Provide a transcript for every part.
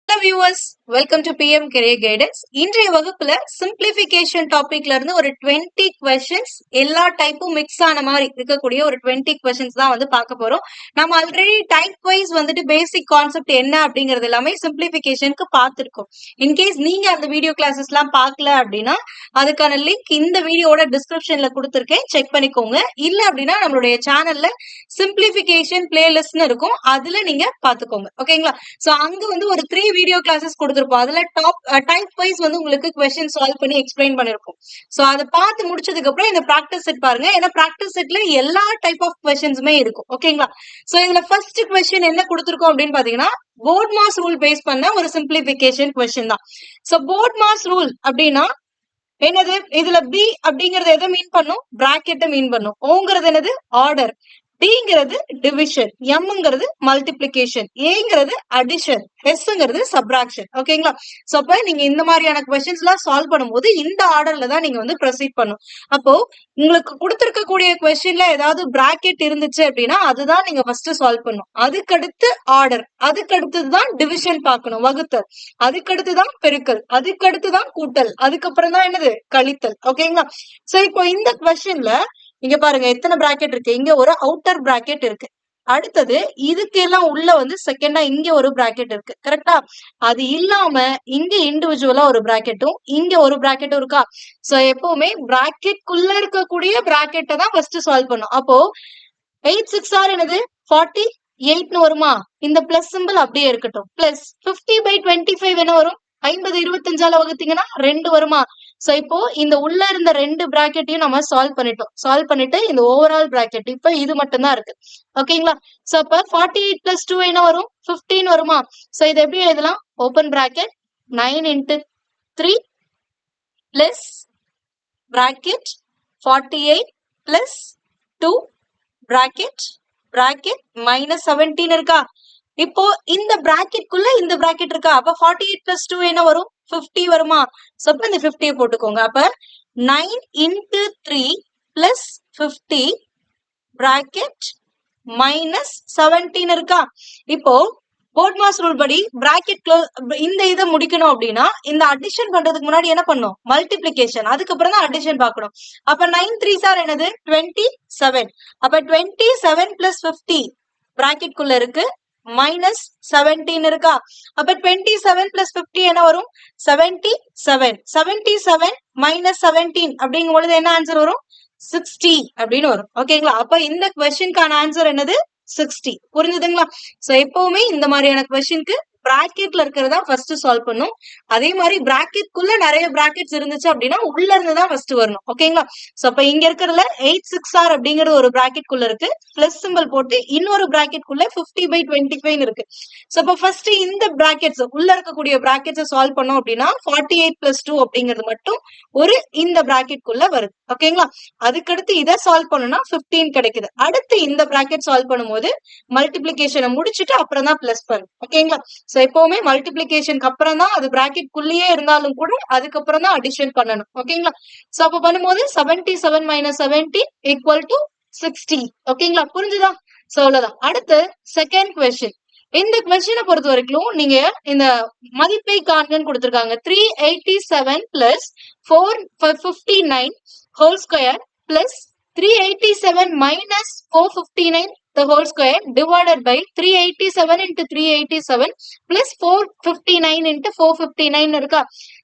Hello viewers, welcome to PM Career Guidance. இன்றைய வகுப்புல simplification டாபிக்ல இருந்து ஒரு 20 questions எல்லா டைப்பும் மிக்ஸ் ஆன மாதிரி இருக்கக்கூடிய ஒரு 20 questions தான் வந்து பார்க்க போறோம். நம்ம ஆல்ரெடி டைப் வைஸ் வந்துட்டு பேசிக் கான்செப்ட் என்ன அப்படிங்கிறது எல்லாமே சிம்பிளிஃபிகேஷனுக்கு பார்த்திருக்கோம். இன்கேஸ் நீங்க அந்த வீடியோ கிளாஸஸ் எல்லாம் பார்க்கல அப்படின்னா அதுக்கான லிங்க் இந்த வீடியோட டிஸ்கிரிப்ஷன்ல கொடுத்திருக்கேன், செக் பண்ணிக்கோங்க. இல்ல அப்படின்னா நம்மளுடைய சேனல்ல சிம்பிளிஃபிகேஷன் பிளேலிஸ்ட்னு இருக்கும், அதுல நீங்க பாத்துக்கோங்க. ஓகேங்களா? சோ அங்க வந்து ஒரு 3 வீடியோ கிளாஸஸ் கொடுத்திருப்போம். அதுல டைப் வைஸ் வந்து உங்களுக்கு क्वेश्चन சால்வ் பண்ணி எக்ஸ்பிளைன் பண்ணிருக்கோம். சோ அத பார்த்து முடிச்சதுக்கு அப்புறம் இந்த பிராக்டிஸ் செட் பாருங்க. ஏன்னா பிராக்டிஸ் செட்ல எல்லா டைப் ஆஃப் क्वेश्चंसமே இருக்கும். ஓகேங்களா? சோ இதுல ஃபர்ஸ்ட் क्वेश्चन என்ன கொடுத்திருக்கோம் அப்படின்னு பாத்தீங்கன்னா போர்ட் மாஸ் ரூல் பேஸ் பண்ண ஒரு சிம்பிளிஃபிகேஷன் क्वेश्चन தான். சோ போர்ட் மாஸ் ரூல் அப்படின்னா என்னது? இதுல பி அப்படிங்கறது எதை மீன் பண்ணும்? பிராக்கெட்டை மீன் பண்ணும். ஓங்கிறது என்னது? ஆர்டர். டிங்கிறது டிவிஷன், எம்ங்கிறது மல்டிப்ளிகேஷன், ஏங்கிறது அடிஷன், எஸ்ங்கிறது சப்ராக்ஷன். ஓகேங்களா? சோ அப்ப நீங்க இந்த மாதிரியான क्वेश्चंस எல்லாம் சால்வ் பண்ணும்போது இந்த ஆர்டர்ல தான் நீங்க வந்து ப்ரொசீட் பண்ணும். அப்போ உங்களுக்கு கொடுத்திருக்கக்கூடிய क्वेश्चनல ஏதாவது பிராக்கெட் இருந்துச்சு அப்படின்னா அதுதான் நீங்க ஃபர்ஸ்ட் சால்வ் பண்ணணும். அதுக்கடுத்து ஆர்டர், அதுக்கடுத்து தான் டிவிஷன் பார்க்கணும், வகுத்தல், அதுக்கடுத்து தான் பெருக்கல், அதுக்கடுத்து தான் கூட்டல், அதுக்கப்புறம் தான் என்னது? கழித்தல். ஓகேங்களா? சோ இப்போ இந்த क्वेश्चनல இங்க பாருங்க எத்தனை பிராக்கெட் இருக்கு. இங்க ஒரு அவுட்டர் பிராக்கெட் இருக்கு. அடுத்தது இதுக்கு எல்லாம் உள்ள வந்து செகண்டா இங்க ஒரு பிராக்கெட் இருக்கு. கரெக்டா? அது இல்லாம இங்க இண்டிவிஜுவலா ஒரு பிராக்கெட்டும் இங்க ஒரு பிராக்கெட்டும் இருக்கா? சோ எப்பவுமே பிராக்கெட் குள்ள இருக்கக்கூடிய பிராக்கெட்டை தான் ஃபர்ஸ்ட் சால்வ் பண்ணும். அப்போ 8 6 ஆர் என்னது? 48 வருமா? இந்த பிளஸ் சிம்பிள் அப்படியே இருக்கட்டும். பிளஸ் 50/25 என்ன வரும்? 50 25ஆல வகுத்தீங்கன்னா 2 வருமா? சோ இப்போ இந்த உள்ள இருந்த ரெண்டு பிராக்கெட்டையும் நம்ம சால்வ் பண்ணிட்டோம். சால்வ் பண்ணிட்டு இந்த ஓவரால் பிராக்கெட் இப்ப இது மட்டும் தான் இருக்கு. ஓகேங்களா? சோ அப்ப 48 + 2 என்ன வரும்? 15 வருமா? சோ இது எப்படி எழுதலாம்? Open bracket 9 × 3 plus bracket 48 plus 2 bracket -17 இருக்கா? இப்போ இந்த பிராக்கெட் குள்ள இந்த பிராக்கெட் இருக்கா? அப்ப 48 + 2 என்ன வரும்? 50 வருமா? சோ அப்ப இந்த 50 போட்டுக்கோங்க. அப்ப 9 × 3 + 50 பிராக்கெட் -17 இருக்கா? இப்போ போர்ட் மாஸ் ரூல் படி பிராக்கெட் இந்த இதை முடிக்கணும் அப்படின்னா இந்த அடிஷன் பண்றதுக்கு முன்னாடி என்ன பண்ணும்? மல்டிப்ளிகேஷன், அதுக்கப்புறம் தான் அடிஷன் பார்க்கணும். அப்ப 9 3 சார் என்னது? 27. அப்ப 27 + 50 பிராக்கெட் குள்ள இருக்கு, -17 இருக்கா? அப்ப 27 + 50 என்ன வரும்? 77. 77 - 17 அப்படிங்கும் பொழுது என்ன ஆன்சர் வரும்? 60 அப்படின்னு வரும். ஓகேங்களா? அப்ப இந்த क्वेश्चनக்கான ஆன்சர் என்னது? 60. புரிஞ்சுதுங்களா? சோ எப்பவுமே இந்த மாதிரியான क्वेश्चनக்கு பிராக்கெட்ல இருக்கிறதா ஃபர்ஸ்ட் சால்வ் பண்ணும். அதே மாதிரி பிராக்கெட் குள்ள நிறைய பிராக்கெட்ஸ் இருந்துச்சு அப்படின்னா உள்ள இருந்து தான் ஃபர்ஸ்ட் வரணும். ஓகேங்களா? சோ அப்ப இங்க இருக்கிறதுல 8 6 ஆர் அப்படிங்கிறது ஒரு பிராக்கெட் குள்ள இருக்கு, பிளஸ் சிம்பிள் போட்டு இன்னொரு பிராக்கெட் குள்ள 50/25 இருக்கு. சோ அப்ப ஃபர்ஸ்ட் இந்த பிராக்கெட்ஸ் உள்ள இருக்கக்கூடிய பிராக்கெட்ஸ் சால்வ் பண்ணோம் அப்படின்னா 48 + 2 அப்படிங்கிறது மட்டும் ஒரு இந்த பிராக்கெட் குள்ள வருது. ஓகேங்களா? அதுக்கடுத்து இதை சால்வ் பண்ணனும்னா 15 கிடைக்குது. அடுத்து இந்த பிராக்கெட் சால்வ் பண்ணும்போது மல்டிப்ளிகேஷனை முடிச்சிட்டு அப்புறம் தான் பிளஸ் பண்ணும். ஓகேங்களா? சோ எப்பவுமே மல்டிப்ளிகேஷனுக்கு அப்புறம் தான் அது பிராக்கெட் குள்ளேயே இருந்தாலும் கூட அதுக்கப்புறம் தான் அடிஷன் பண்ணணும். ஓகேங்களா? சோ அப்ப பண்ணும்போது 77 - 17 = 60. ஓகேங்களா? புரிஞ்சுதா? சோ அவ்வளவுதான். அடுத்து செகண்ட் क्वेश्चन. இந்த क्वेश्चனை பொறுத்த வரைக்கும் நீங்க இந்த மதிப்பை காண்கன்னு கொடுத்திருக்காங்க. 387 + 459 whole square plus 387 - 459 the whole square divided by 387 × 387 plus 459 × 459 இருக்கா?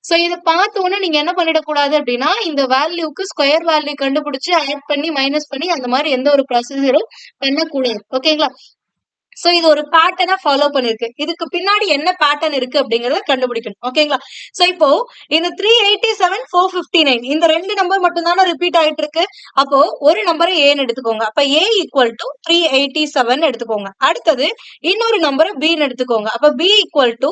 சோ இத பார்த்த உடனே நீங்க என்ன பண்ணிடக்கூடாது அப்படின்னா இந்த வேல்யூக்கு ஸ்கொயர் வேல்யூ கண்டுபிடிச்சு ஆட் பண்ணி மைனஸ் பண்ணி அந்த மாதிரி எந்த ஒரு ப்ராசஸரும் பண்ணக்கூடாது. ஓகேங்களா? சோ இது ஒரு பேட்டர்னா ஃபாலோ பண்ணிருக்கு. இதுக்கு பின்னாடி என்ன பேட்டர்ன் இருக்கு அப்படிங்கறத கண்டுபிடிக்கணும். ஓகேங்களா? சோ இப்போ இந்த 387 459 இந்த ரெண்டு நம்பர் மட்டும் தானே ரிப்பீட் ஆயிட்டு இருக்கு. அப்போ ஒரு நம்பரை ஏன்னு எடுத்துக்கோங்க. அப்ப a = 387 எடுத்துக்கோங்க. அடுத்தது இன்னொரு நம்பரை b ன்னு எடுத்துக்கோங்க. அப்ப b =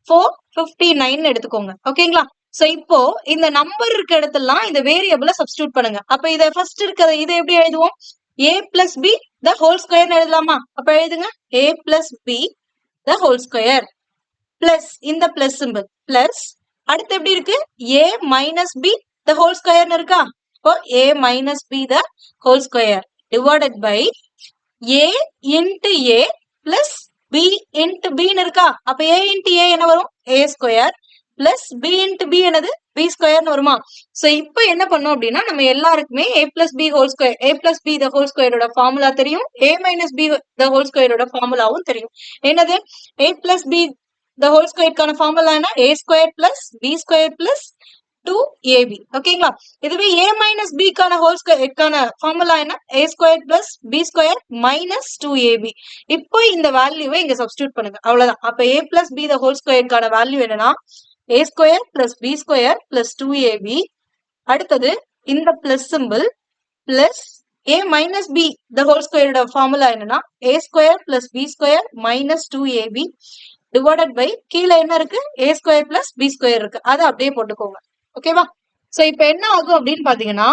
459 எடுத்துக்கோங்க. ஓகேங்களா? சோ இப்போ இந்த நம்பர் இருக்க இடத்துலலாம் இந்த வேரியபிளை சப்ஸ்டிட்யூட் பண்ணுங்க. அப்ப இத ஃபர்ஸ்ட் இருக்கிறத இதை எப்படி எழுதுவோம்? a plus b the whole square எழுதலாமா? அப்ப எழுதுங்க a plus b the whole square plus இந்த plus symbol plus அடுத்து எப்படி இருக்கு? a minus b the whole square இருக்கா? இப்போ a minus b the whole square divided by a into a plus b into பின்னு இருக்கா, அப்ப ஏ இன்ட்டு ஏ என்ன வரும், a square plus b into b என்னது, பி ஸ்கொயர்னு வருமா. சோ இப்போ என்ன பண்ணோம் அப்படின்னா நம்ம எல்லாருக்குமே a plus b whole square, a plus b the whole ஸ்கொயரோட ஃபார்முலா தெரியும், a minus b the whole ஸ்கொயரோட ஃபார்முலாவும் தெரியும். என்னது, a plus b the whole ஸ்கொயருக்கான ஃபார்முலா என்ன, a square plus b square plus 2ab. ஓகேங்களா. இதுவே a மைனஸ் b கான ஹோல் ஸ்கொயருக்கான ஃபார்முலா என்ன, a square plus b square minus 2ab. இப்போ இந்த வேல்யூவை இங்க சப்ஸ்டிடியூட் பண்ணுங்க, அவ்வளவுதான். அப்ப a plus b the whole ஸ்கொயருக்கான வேல்யூ என்னன்னா a square plus b square plus 2ab. அடுத்தது இந்த plus simple plus a minus b the whole ஸ்கொயரோட ஃபார்முலா என்னன்னா a square plus b square minus 2ab divided by கீழே என்ன இருக்கு, a square plus b square இருக்கு, அதை அப்படியே போட்டுக்கோங்க. ஓகேவா. சோ இப்ப என்ன ஆகும் அப்படின்னு பாத்தீங்கன்னா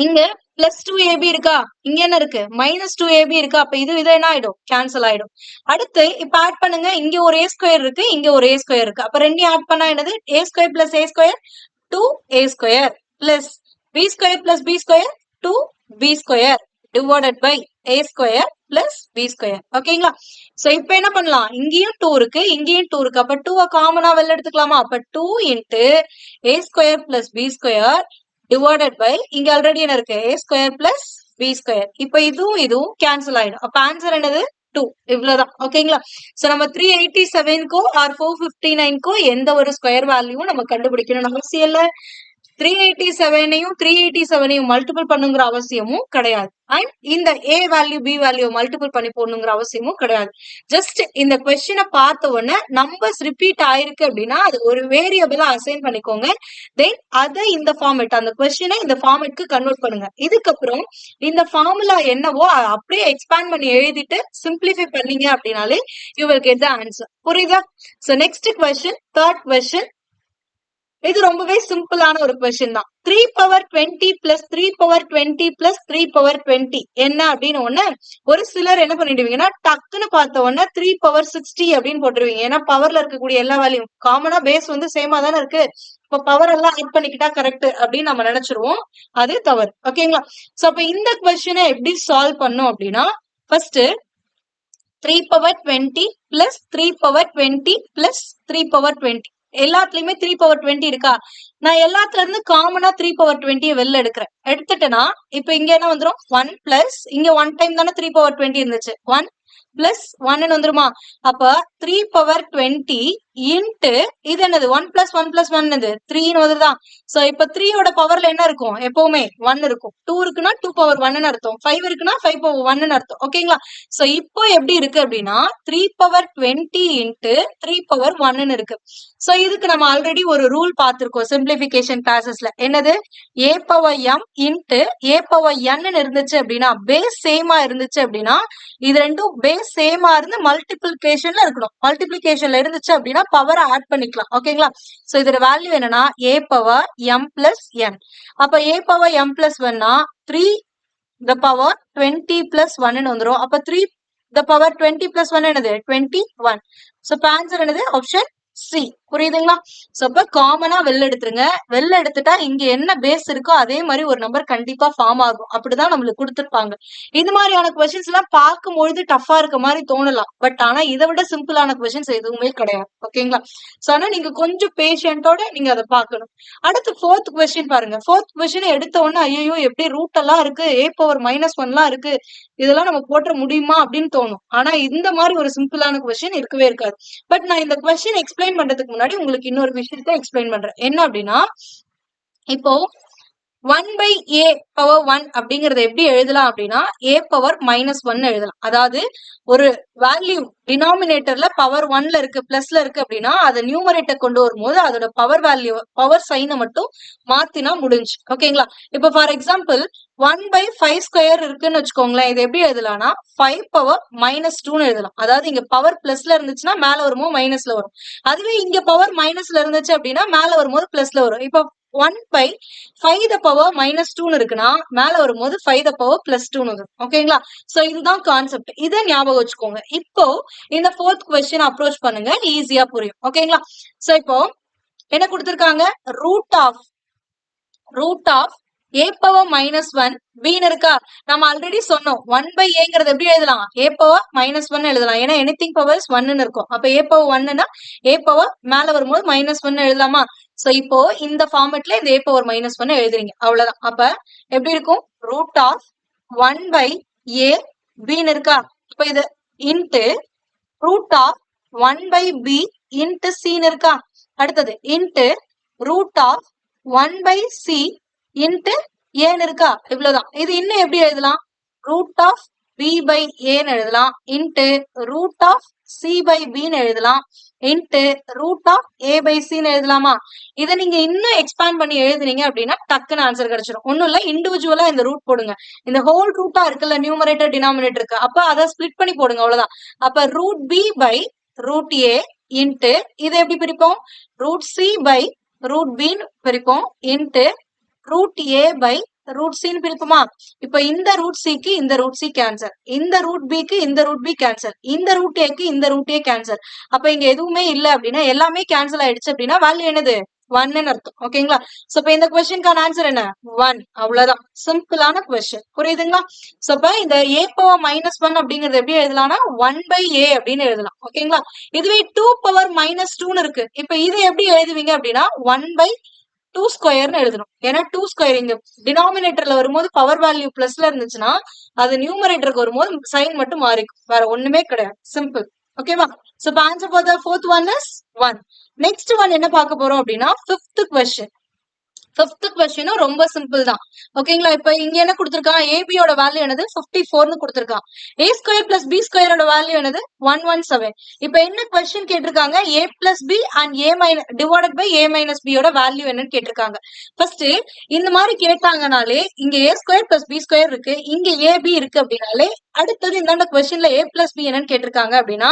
இங்க பிளஸ் 2ab இருக்கா, இங்க என்ன இருக்கு மைனஸ் 2ab இருக்கா, அப்ப இது என்ன ஆயிடும், கேன்சல் ஆயிடும். அடுத்து இப்ப ஆட் பண்ணுங்க, இங்க ஒரு a ஸ்கொயர் இருக்கு, இங்க ஒரு a ஸ்கொயர் இருக்கு, அப்ப ரெண்டையும் ஆட் பண்ணா என்னது, a square plus a square 2a square plus b square plus b square 2b square divided by a square plus b square. ஓகேங்களா. சோ இப்போ என்ன பண்ணலாம், இங்கேயும் 2 இருக்கு, இங்கேயும் 2 இருக்கு, அப்ப 2 காமனா வெளில எடுத்துக்கலாமா, அப்ப 2 into a square plus b square divided by இங்க ஆல்ரெடி என்ன இருக்கு, a square plus b square. இப்ப இதுவும் கேன்சல் ஆயிடும், அப்ப ஆன்சர் என்னது 2. இவ்வளவுதான். ஓகேங்களா. சோ நம்ம 387க்கோ ஆர் 459க்கோ எந்த ஒரு ஸ்கொயர் வேல்யூவும் நம்ம கண்டுபிடிக்கணும் அவசியம் இல்ல. 387ஐயும் 387ஐயும் மல்டிபிள் பண்ணுங்கிற அவசியமும் கிடையாது. அண்ட் இந்த a value b value multiple பண்ணி போடணுங்கிற அவசியமும் கிடையாது. ஜஸ்ட் இந்த கொஸ்டினை பார்த்த உடனே நம்பர்ஸ் ரிப்பீட் ஆயிருக்கு அப்படின்னா அது ஒரு வேரியபிளா அசைன் பண்ணிக்கோங்க. தென் அதை இந்த ஃபார்மேட், அந்த கொஸ்டினை இந்த ஃபார்மேட்க்கு கன்வெர்ட் பண்ணுங்க. இதுக்கப்புறம் இந்த ஃபார்முலா என்னவோ அப்படியே எக்ஸ்பேண்ட் பண்ணி எழுதிட்டு சிம்பிளிஃபை பண்ணீங்க அப்படின்னாலே you will get the answer. புரியுதா. So next question, third question. இது ரொம்பவே சிம்பிளான ஒரு கொஸ்டின் தான். 3 power 20 plus 3 power 20 plus 3 power 20 என்ன அப்படின்னு ஒண்ணு ஒரு சிலர் என்ன பண்ணிடுவீங்கன்னா டக்குன்னு பார்த்த உடனே 3 பவர் 60 அப்படின்னு போட்டுருவீங்க. ஏன்னா பவர்ல இருக்கக்கூடிய எல்லா வேல்யூம் காமனா பேஸ் வந்து சேமா தானே இருக்கு, இப்ப பவர் எல்லாம் ஆட் பண்ணிக்கிட்டா கரெக்ட் அப்படின்னு நம்ம நினைச்சிருவோம். அது தவறு. ஓகேங்களா. சோ அப்ப இந்த கொஸ்டினை எப்படி சால்வ் பண்ணும் அப்படின்னா first 3 power 20 plus 3 power 20 plus 3 power 20 எல்லாத்துலயுமே 3 பவர் 20 இருக்கா, நான் எல்லாத்துல இருந்து காமனா 3 பவர் 20 வெளில எடுத்துட்டேன்னா இப்ப இங்க என்ன வந்துரும் 1 பிளஸ் இங்க 1 டைம் தானே 3 பவர் 20 இருந்துச்சு, 1 பிளஸ் 1 வந்துருமா, அப்ப 3 பவர் 20 இன்ட்டு இது என்னது 1 பிளஸ் 1 பிளஸ் 1 என்னது 3 வருதா. சோ இப்ப 3 ஓட பவர்ல என்ன இருக்கும், எப்பவுமே 1 இருக்கும். 2 இருக்குன்னா 2 பவர் 1 அர்த்தம், 5 இருக்குன்னா 5 பவர் 1 அர்த்தம். ஓகேங்களா. சோ இப்போ எப்படி இருக்கு அப்படின்னா 3 பவர் 20 இன்ட்டு 3 பவர் 1 இருக்கு. சோ இதுக்கு நம்ம ஆல்ரெடி ஒரு ரூல் பார்த்திருக்கோம் சிம்பிளிபிகேஷன் கிளாஸஸ்ல, என்னது a power m into a power n இருந்துச்சு அப்படின்னா, பேஸ் சேமா இருந்துச்சு அப்படின்னா இது ரெண்டும் பேஸ் சேமா இருந்து மல்டிபிளிகேஷன்ல இருக்கணும். மல்டிபிளிகேஷன்ல இருந்துச்சு அப்படின்னா பவரை ஆட் பண்ணிக்கலாம். ஓகேங்களா. சோ இதோட வேல்யூ என்னன்னா a power m plus n. அப்ப a பவர் m பிளஸ் 1னா 3 the power 20 plus 1 வந்துரும். அப்ப 3 the power 20 plus 1 என்னது 21. சோ ஆன்சர் என்னது ஆப்ஷன் சி. புரியுதுங்களா. சோ அப்ப காமனா வெளில எடுத்துருங்க. வெளில எடுத்துட்டா இங்க என்ன பேஸ் இருக்கோ அதே மாதிரி ஒரு நம்பர் கண்டிப்பா ஃபார்ம் ஆகும். அப்படிதான் நம்மளுக்கு கொடுத்துருப்பாங்க. இது மாதிரியான கொஸ்டின்ஸ் எல்லாம் பார்க்கும்பொழுது டஃபா இருக்க மாதிரி தோணலாம். பட் ஆனா இதை விட சிம்பிளான கொஸ்டின்ஸ் எதுவுமே கிடையாது. ஓகேங்களா. சோ ஆனா நீங்க கொஞ்சம் பேஷண்டோட நீங்க அதை பார்க்கணும். அடுத்து ஃபோர்த் கொஸ்டின் பாருங்க. ஃபோர்த் கொஸ்டின் எடுத்த உடனே ஐயோ எப்படி ரூட் எல்லாம் இருக்கு, a பவர் -1 எல்லாம் இருக்கு, இதெல்லாம் நம்ம போட்ட முடியுமா அப்படின்னு தோணும். ஆனா இந்த மாதிரி ஒரு சிம்பிளான கொஸ்டின் இருக்கவே இருக்காது. பட் நான் இந்த கொஸ்டின் எக்ஸ்பிளைன் பண்றதுக்கு முன்னாடி உங்களுக்கு இன்னொரு விஷயத்தை எக்ஸ்பிளைன் பண்றேன். என்ன அப்படின்னா இப்போ 1 by a பவர் 1 அப்படிங்கறத எப்படி எழுதலாம் அப்படின்னா a பவர் -1 எழுதலாம். அதாவது ஒரு வேல்யூ டினாமினேட்டர்ல பவர் 1ல இருக்கு பிளஸ்ல இருக்கு அப்படின்னா அதை நியூமரேட்டர் கொண்டு வரும்போது அதோட பவர் வேல்யூ பவர் சைனை மட்டும் மாத்தினா முடிஞ்சு. ஓகேங்களா. இப்போ ஃபார் எக்ஸாம்பிள் 1 by 5 ஸ்கொயர் இருக்குன்னு வச்சுக்கோங்களேன். இது எப்படி எழுதலாம்னா 5 பவர் -2ன்னு எழுதலாம். அதாவது இங்க பவர் பிளஸ்ல இருந்துச்சுன்னா மேல வரும்போது மைனஸ்ல வரும். அதுவே இங்க பவர் மைனஸ்ல இருந்துச்சு அப்படின்னா மேல வரும்போது பிளஸ்ல வரும். இப்போ 1 by 5 the power -2 இருக்குன்னா மேல வரும்போது 5 the power +2 வரும். ஓகேங்களா. சோ இதுதான் கான்செப்ட். இதை ஞாபகம் வச்சுக்கோங்க. இப்போ இந்த ஃபோர்த் கொஸ்டின் அப்ரோச் பண்ணுங்க, ஈஸியா புரியும். ஓகேங்களா. சோ இப்போ என்ன கொடுத்திருக்காங்க, root of a power minus 1 b இருக்கா நம்ம ஆல்ரெடி சொன்னோம் 1 by aங்கிறது எப்படி எழுதலாம் a power minus 1 எழுதலாம் ஏன்னா anything powers 1 இருக்கும் அப்ப a power 1னா a power மேல வரும்போது minus 1 எழுதலாமா சோ இப்போ இந்த ஃபார்மட்ல இந்த a power minus 1 எழுதுறீங்க அவ்வளவுதான் அப்ப எப்படி இருக்கும் root of 1 by a b இருக்கா இப்ப இது into root of 1 by b into c இருக்கா அடுத்தது into root of 1 by c into a இருக்கா இவ்வளவுதான் இது இன்னும் எப்படி எழுதலாம் root of b by a ன்னு எழுதலாம் into root of c by b ன்னு எழுதலாம் into root of a by c ன்னு எழுதலாமா இதை நீங்க இன்னும் எக்ஸ்பேண்ட் பண்ணி எழுதுனீங்க அப்படின்னா டக்குன்னு ஆன்சர் கிடைச்சிடும் ஒன்னும் இல்ல இண்டிவிஜுவலா இந்த ரூட் போடுங்க இந்த ஹோல் ரூட்டா இருக்குல்ல நியூமரேட்டர் டினாமினேட்டர் இருக்கு அப்ப அதை ஸ்பிளிட் பண்ணி போடுங்க அவ்வளவுதான் அப்ப root b by root a into இதை எப்படி பிரிப்போம் root c by root b ன்னு பிரிப்போம் into root a by root c ன்னு பிரிப்போமா இப்ப இந்த root c க்கு இந்த root c கேன்சல் இந்த root b க்கு இந்த root b கேன்சல் இந்த root a க்கு இந்த root a கேன்சல் அப்ப இங்க எதுவுமே இல்ல அப்படின்னா எல்லாமே கேன்சல் ஆயிடுச்சு அப்படின்னா வேல்யூ என்னது 1 ன்னு அர்த்தம் ஓகேங்களா சோ இப்ப இந்த क्वेश्चनக்கான ஆன்சர் என்ன 1 அவ்வளவுதான் சிம்பிளான क्वेश्चन புரியுதுங்களா சோ இப்ப இந்த a power minus 1 அப்படிங்கறது எப்படி எழுதலாம்னா 1 by a அப்படின்னு எழுதலாம் ஓகேங்களா இதுவே 2 power minus 2 ன்னு இருக்கு இப்ப இது எப்படி எழுதுவீங்க அப்படின்னா 1 by 2 ஸ்கொயர்னு எழுதணும் ஏன்னா 2 ஸ்கொயர் இங்க டினாமினேட்டர்ல வரும்போது பவர் வேல்யூ பிளஸ்ல இருந்துச்சுன்னா அது நியூமரேட்டருக்கு வரும்போது சைன் மட்டும் மாறிக்கும் வேற ஒண்ணுமே கிடையாது சிம்பிள் ஓகேவா சோ இப்ப answer for the fourth one is 1 next one என்ன பார்க்க போறோம் அப்படின்னா ஃபிஃப்த் क्वेश्चन ஃபிஃப்த் क्वेश्चனும் ரொம்ப சிம்பிள் தான் ஓகேங்களா இப்ப இங்க என்ன கொடுத்திருக்கான் ab யோட வேல்யூ என்னது 54 ன்னு கொடுத்திருக்கான் a ஸ்கொயர் பிளஸ் b ஸ்கொயரோட வேல்யூ என்னது 117 இப்ப என்ன क्वेश्चन கேட்டிருக்காங்க a plus b and a minus divided by a minus b யோட வேல்யூ என்னன்னு கேட்டிருக்காங்க ஃபர்ஸ்ட் இந்த மாதிரி கேட்டாங்கனாலே இங்க a square plus b square இருக்கு இங்க ab இருக்கு அப்படின்னாலே அடுத்தது இந்த क्वेश्चनல a பிளஸ் b என்னன்னு கேட்டிருக்காங்க அப்படின்னா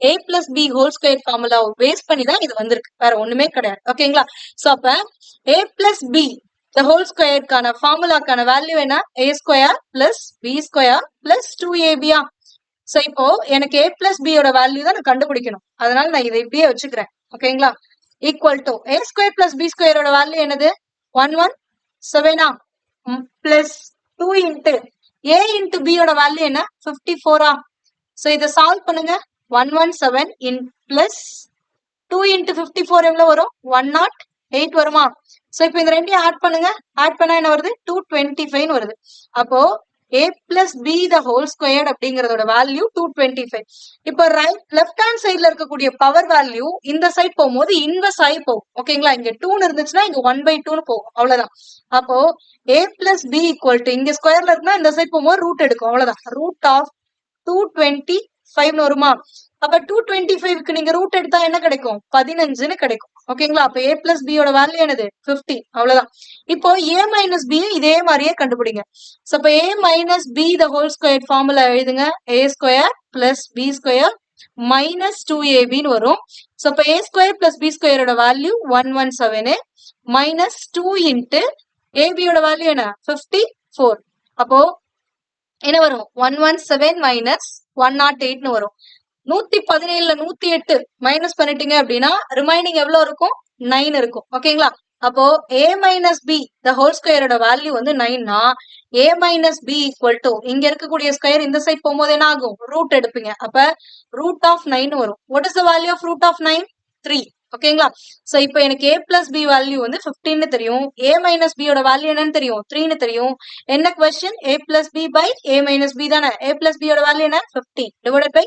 a plus b whole square ஃபார்முலாவை பேஸ் பண்ணி தான் இது வந்திருக்கு வேற ஒண்ணுமே கிடையாது ஓகேங்களா சோ அப்ப a plus b the whole square கான ஃபார்முலாக்கான வேல்யூ என்ன a square plus b square plus 2ab so இப்போ எனக்கு a plus b யோட வேல்யூ தான் நான் கண்டுபிடிக்கணும் அதனால நான் இதை இப்படியே வச்சுக்கிறேன் ஓகேங்களா equal to a square plus b ஸ்கொயரோட வேல்யூ என்னது 117 plus 2 into a into b யோட வேல்யூ என்ன 54 சோ இதை சால்வ் பண்ணுங்க 117 இன் பிளஸ் 2 இன்ட்டு 54 எவ்வளவு வரும் 108 வருமா சோ இப்போ இந்த ரெண்டையும் ஆட் பண்ணுங்க ஆட் பண்ணா என்ன வருது 225 வருது அப்போ a plus b the whole squared அப்படிங்கறதோட வேல்யூ 225 இப்போ லெஃப்ட் ஹேண்ட் சைடுல இருக்கக்கூடிய பவர் வேல்யூ இந்த சைட் போகும்போது இன்வெர்ஸ் ஆகி போகும் ஓகேங்களா இங்க 2 இருந்துச்சுன்னா இங்க 1/2 போகும் அவ்வளவுதான் அப்போ a plus b equal to இங்க ஸ்கொயர்ல இருக்குன்னா இந்த சைட் போகும்போது ரூட் எடுக்கும் அவ்வளவுதான் ரூட் ஆஃப் 225 வருமா அப்ப 225க்கு நீங்க ரூட் எடுத்தா என்ன கிடைக்கும் 15ன்னு கிடைக்கும் ஓகேங்களா அப்ப a பிளஸ் b யோட வேல்யூ என்னது 50 அவ்வளவுதான் இப்போ a மைனஸ் b இதே மாதிரியே கண்டுபிடிங்க சோ அப்ப a minus b the whole square formula எழுதுங்க a square plus b square minus 2ab ன்னு வரும் சோ அப்ப a ஸ்கொயர் பிளஸ் b ஸ்கொயரோட வேல்யூ 117 மைனஸ் 2 இன்ட்டு ab யோட வேல்யூ என்ன 54 அப்போ என்ன வரும் 117 மைனஸ் 108ன்னு வரும் 117ல 108 மைனஸ் பண்ணிட்டீங்க அப்படின்னா ரிமைனிங் எவ்வளவு இருக்கும் 9 இருக்கும் ஓகேங்களா அப்போ a minus b the whole ஸ்கொயரோட வேல்யூ வந்து 9னா a minus b equal to இங்க இருக்கக்கூடிய ஸ்கொயர் இந்த சைட் போகும்போது என்ன ஆகும் ரூட் எடுப்பீங்க அப்ப ரூட் ஆஃப் 9 வரும் what is the value of root of 9 3 ஓகேங்களா சோ இப்போ எனக்கு a பிளஸ் b வேல்யூ வந்து 15 தெரியும் a மைனஸ் b யோட வேல்யூ என்னன்னு தெரியும் 3 தெரியும் என்ன question a plus b by a minus b தானே a பிளஸ் b யோட வேல்யூ என்ன 15 divided by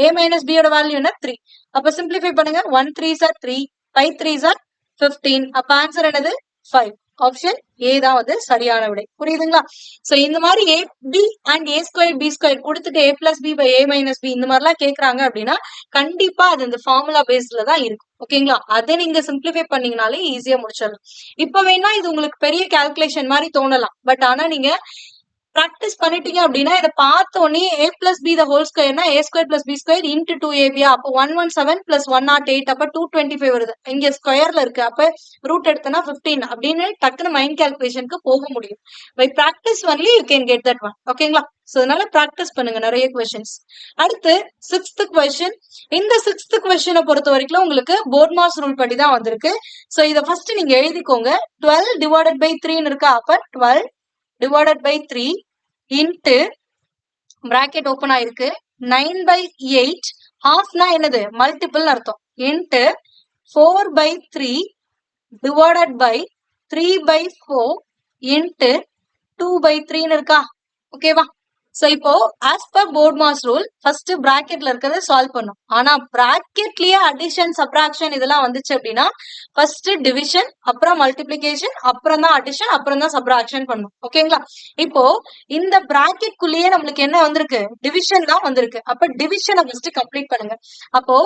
a minus b யோட வேல்யூ என்ன 3 அப்ப சிம்பிளிஃபை பண்ணுங்க 1 3s are 3 5 3s are 15 அப்ப ஆன்சர் என்னது 5 ஆப்ஷன் ஏ தான் வந்து சரியான விடை புரியுதுங்களா சோ இந்த மாதிரி a b and a square b square கொடுத்துட்டு a plus b by a minus b இந்த மாதிரி எல்லாம் கேக்குறாங்க அப்படின்னா கண்டிப்பா அது இந்த ஃபார்முலா பேஸ்ல தான் இருக்கும் ஓகேங்களா அதை நீங்க சிம்பிளிஃபை பண்ணீங்கனாலே ஈஸியா முடிச்சிடலாம் இப்ப வேணா இது உங்களுக்கு பெரிய கால்குலேஷன் மாதிரி தோணலாம் பட் ஆனா நீங்க பிராக்டிஸ் பண்ணிட்டீங்க அப்படின்னா இதை பார்த்த உடனே a plus b the whole ஸ்கொயர்னா a square plus b square into 2ab அப்போ 117 பிளஸ் 108 அப்ப 225 வருது இங்க ஸ்கொயர்ல இருக்கு அப்ப ரூட் எடுத்தனா 15 அப்படின்னு டக்குனு மைண்ட் கால்குலேஷனுக்கு போக முடியும் by practice only you can get that one ஓகேங்களா சோ அதனால பிராக்டிஸ் பண்ணுங்க நிறைய கொஸ்டின்ஸ். அடுத்து 6th கொஸ்டின். இந்த 6th கொஸ்டினை பொறுத்த வரைக்கும் உங்களுக்கு போர்ட் மாஸ் ரூல் படி தான் வந்திருக்கு. சோ இத ஃபர்ஸ்ட் நீங்க எழுதிக்கோங்க. 12 divided by 3 இருக்கா? அப்ப 12 divided by 3 into bracket open ஆயிருக்கு 9 by 8 halfனா என்னது? மல்டிபிள் அர்த்தம். into 4 by 3 divided by 3 by 4 into 2 by 3 இருக்கா? ஓகேவா? சோ இப்போ as per board mass rule first bracketல இருக்கிறத சால்வ் பண்ணும். ஆனா bracketலயே addition subtraction இதெல்லாம் வந்துச்சு அப்படின்னா first division அப்புறம் multiplication அப்புறம் தான் addition அப்புறம் தான் subtraction பண்ணும். ஓகேங்களா? இப்போ இந்த bracket குள்ளேயே நம்மளுக்கு என்ன வந்திருக்கு? division தான் வந்திருக்கு. அப்ப division first கம்ப்ளீட் பண்ணுங்க. அப்போ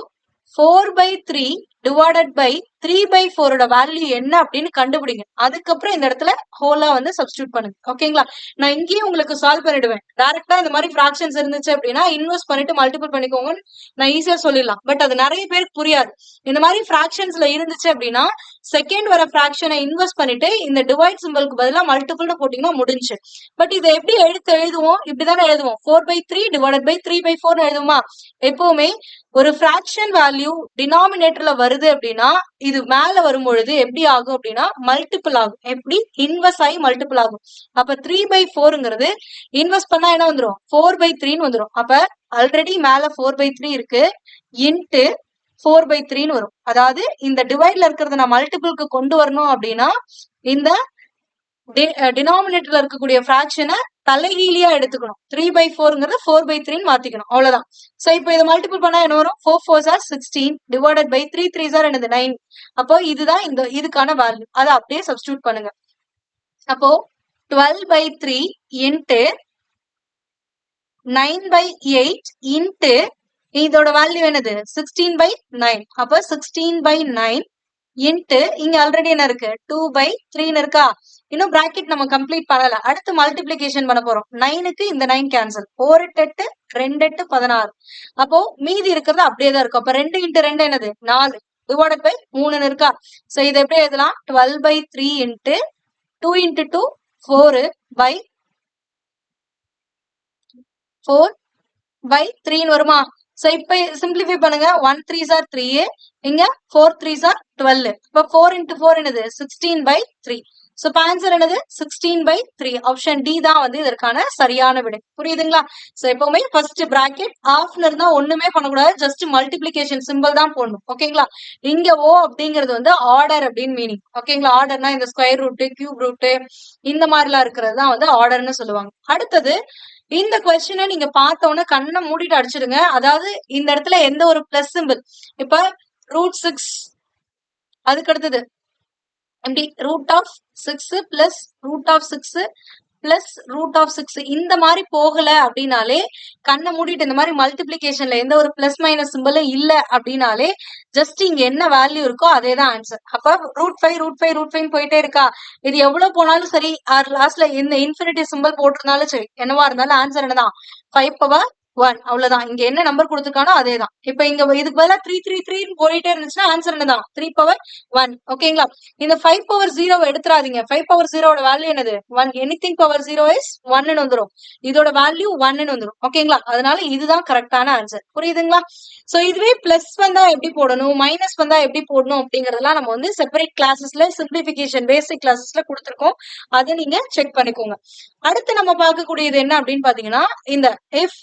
4 by 3 divided by 3 by 4 ஓட வேல்யூ என்ன அப்படின்னு கண்டுபிடிங்க. அதுக்கப்புறம் இந்த இடத்துல ஹோலா வந்து சப்ஸ்டியூட் பண்ணுங்க. ஓகேங்களா? நான் இங்கேயும் உங்களுக்கு சால்வ் பண்ணிடுவேன். டைரக்டா இந்த மாதிரி ஃபிராக்ஷன்ஸ் இருந்துச்சு அப்படின்னா இன்வெஸ்ட் பண்ணிட்டு மல்டிபிள் பண்ணிக்கோங்க, நான் ஈஸியா சொல்லிடலாம். பட் அது நிறைய பேருக்கு புரியாது. இந்த மாதிரி ஃபிராக்ஷன்ஸ்ல இருந்துச்சு அப்படின்னா செகண்ட் வர ஃபிராக்ஷனை இன்வெஸ்ட் பண்ணிட்டு இந்த டிவைட் சிம்பிளுக்கு பதிலா மல்டிபிள்னு போட்டீங்கன்னா முடிஞ்சு. பட் இதை எப்படி எழுதுவோம்? இப்படிதானே எழுதுவோம். 4 by 3 divided by 3 by 4 எழுதுமா? எப்பவுமே ஒரு ஃபிராக்ஷன் வேல்யூ டினாமினேட்டர்ல வருது அப்படின்னா இது மேல வரும் பொழுது எப்படி ஆகும் அப்படின்னா மல்டிபிள் ஆகும். எப்படி? இன்வெர்ஸ் ஆகி மல்டிபிள் ஆகும். அப்ப 3 by 4ங்கிறது இன்வெஸ்ட் பண்ணா என்ன வந்துரும்? 4 by 3ன்னு வந்துரும். அப்ப ஆல்ரெடி மேல 4 by 3 இருக்கு, இன்ட்டு 4 by 3ன்னு வரும். அதாவது இந்த டிவைட்ல இருக்கிறத நான் மல்டிபிளுக்கு கொண்டு வரணும் அப்படின்னா இந்த டினாமினேட்டர்ல இருக்கக்கூடிய ஃபிராக்ஷனை தலைகீழியா எடுத்துக்கணும். 3 by 4ங்கிறது 4 by 3ன்னு மாத்திக்கணும். அவ்வளவுதான். சோ இப்போ இதை மல்டிபிள் பண்ணா என்ன வரும்? 4 4s are 16 divided by 3 3s are என்னது? 9. அப்போ இதுதான் இதுக்கான வேல்யூ. அதை அப்படியே சப்ஸ்டியூட் பண்ணுங்க. அப்போ 12 by 3 into 9 by 8 into இதோட வேல்யூ என்னது? 16 by 9. அப்ப 16 by 9 into இங்க ஆல்ரெடி என்ன இருக்கு? 2 by 3 இருக்கா? இன்னும் பிராக்கெட் நம்ம கம்ப்ளீட் பண்ணல. அடுத்து மல்டிபிளிகேஷன் பண்ண போறோம். 9க்கு இந்த 9 கேன்சல். 4 8 2 8 16. அப்போ மீதி இருக்கிறது அப்படியே தான் இருக்கும். அப்ப 2 into 2 என்னது? 4 divided by 3 இருக்கா? சோ இதை எப்படி எழுதலாம்? 12 by 3 into 2 into 2 4 by 4 by 3 வருமா? சோ இப்ப சிம்பிளிஃபை பண்ணுங்க. 1 3s are 3, இங்க 4 3s are 12. இப்ப 4 into 4 என்னது? 16 by 3. சோ இப்ப ஆன்சர் என்னது? 16 by 3. ஆப்ஷன் டி தான் வந்து இதற்கான சரியான விடை. புரியுதுங்களா? சோ எப்பவுமே ஃபர்ஸ்ட் பிராக்கெட் ஆஃப்ல இருந்தா ஒண்ணுமே பண்ணக்கூடாது, ஜஸ்ட் மல்டிபிளிகேஷன் சிம்பிள் தான் போடணும். ஓகேங்களா? இங்க ஓ அப்படிங்கிறது வந்து ஆர்டர் அப்படின்னு மீனிங். ஓகேங்களா? ஆர்டர்னா இந்த ஸ்கொயர் ரூட், கியூப் ரூட் இந்த மாதிரிலாம் இருக்கிறது தான் வந்து ஆர்டர்னு சொல்லுவாங்க. அடுத்தது இந்த கொஸ்டினை நீங்க பார்த்த உடனே கண்ணை மூடிட்டு அடிச்சிடுங்க. அதாவது இந்த இடத்துல எந்த ஒரு பிளஸ் சிம்பிள், இப்ப √6 அதுக்கு அடுத்தது எப்படி √6 பிளஸ் √6 பிளஸ் √6 இந்த மாதிரி போகல அப்படின்னாலே கண்ணை மூடிட்டு இந்த மாதிரி மல்டிபிளிகேஷன்ல எந்த ஒரு பிளஸ் மைனஸ் சிம்பிளும் இல்ல அப்படின்னாலே ஜஸ்ட் இங்க என்ன வேல்யூ இருக்கோ அதே தான் ஆன்சர். அப்ப √5 போயிட்டே இருக்கா? இது எவ்வளவு போனாலும் சரி, ஆர் லாஸ்ட்ல இந்த இன்ஃபினிட்டி சிம்பிள் போட்டிருந்தாலும் சரி, என்னவா இருந்தாலும் ஆன்சர் என்னதான்? 5 power 1. அவ்வளவுதான். இங்க என்ன நம்பர் கொடுத்துருக்கானோ அதே தான். இப்ப இங்க இதுக்கு பதிலா 3 3 3 போயிட்டே இருந்துச்சுன்னா ஆன்சர் என்னதான்? 3 power 1. ஓகேங்களா? இந்த 5 power 0 எடுத்துறாதீங்க. 5 power 0 வேல்யூ என்னது? 1. எனிதிங் பவர் 0 இஸ் 1ன்னு வந்துரும். இதோட வேல்யூ 1ன்னு வந்துரும். ஓகேங்களா? அதனால இதுதான் கரெக்டான ஆன்சர். புரியுதுங்களா? சோ இதுவே பிளஸ் வந்தா எப்படி போடணும், மைனஸ் வந்தா எப்படி போடணும் அப்படிங்கறதெல்லாம் நம்ம வந்து செப்பரேட் கிளாஸஸ்ல சிம்பிளிபிகேஷன் பேசிக் கிளாஸஸ்ல கொடுத்துருக்கோம். அதை நீங்க செக் பண்ணிக்கோங்க. அடுத்து நம்ம பார்க்கக்கூடியது என்ன அப்படின்னு பாத்தீங்கன்னா இந்த if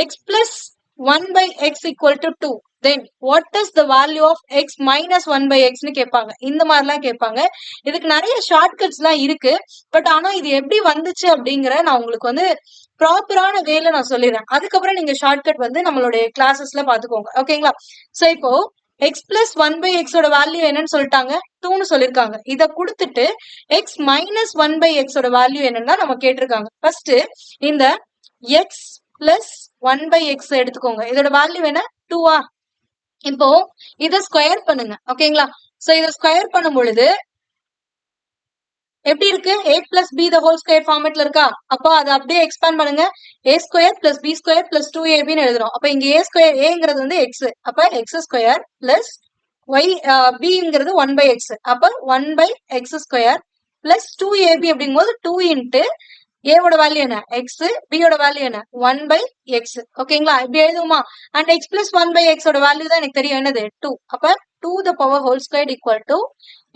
x plus 1 by x equal to 2, then what is the value of x minus 1 by x னு கேட்பாங்க. இந்த மாதிரிலாம் கேட்பாங்க. இதுக்கு நிறைய ஷார்ட்கட்ஸ் எல்லாம் இருக்கு. பட் ஆனா இது எப்படி வந்துச்சு அப்படிங்கிற நான் உங்களுக்கு வந்து ப்ராப்பரான வேல நான் சொல்லிடுறேன். அதுக்கப்புறம் நீங்க ஷார்ட்கட் வந்து நம்மளுடைய கிளாஸஸ்ல பாத்துக்கோங்க. ஓகேங்களா? சோ இப்போ x plus 1 by x ஓட வேல்யூ என்னன்னு சொல்லிட்டாங்க? 2ன்னு சொல்லிருக்காங்க. இத கொடுத்துட்டு x minus 1 by x ஓட வேல்யூ என்னன்னு நம்ம கேட்டிருக்காங்க. ஃபர்ஸ்ட் இந்த x plus 1 by x எடுத்துக்கோங்க. இதோட வேல்யூ என்ன? 2ஆ? இப்போ இத ஸ்கொயர் பண்ணுங்க. ஓகேங்களா? சோ இத ஸ்கொயர் பண்ணும் பொழுது எப்படி இருக்கு? a plus b the whole square ஃபார்மேட்ல இருக்கா? அப்போ அதை அப்படியே எக்ஸ்பேண்ட் பண்ணுங்க. a square plus b square plus 2ab ன்னு எழுதுறோம். அப்ப இங்க a square, aங்கிறது வந்து x, அப்ப x square plus y bங்கிறது 1 by x, அப்ப 1 by x square plus 2ab அப்படிங்கும்போது 2 into ஏவோட வேல்யூ என்ன எக்ஸ், பியோட வேல்யூ என்ன 1/x. ஓகேங்களா, இப்படி எழுதுமா? அண்ட் x plus 1/x ஓட வேல்யூ தான் எனக்கு தெரியும் என்னது 2. அப்ப 2 the power whole squared equal to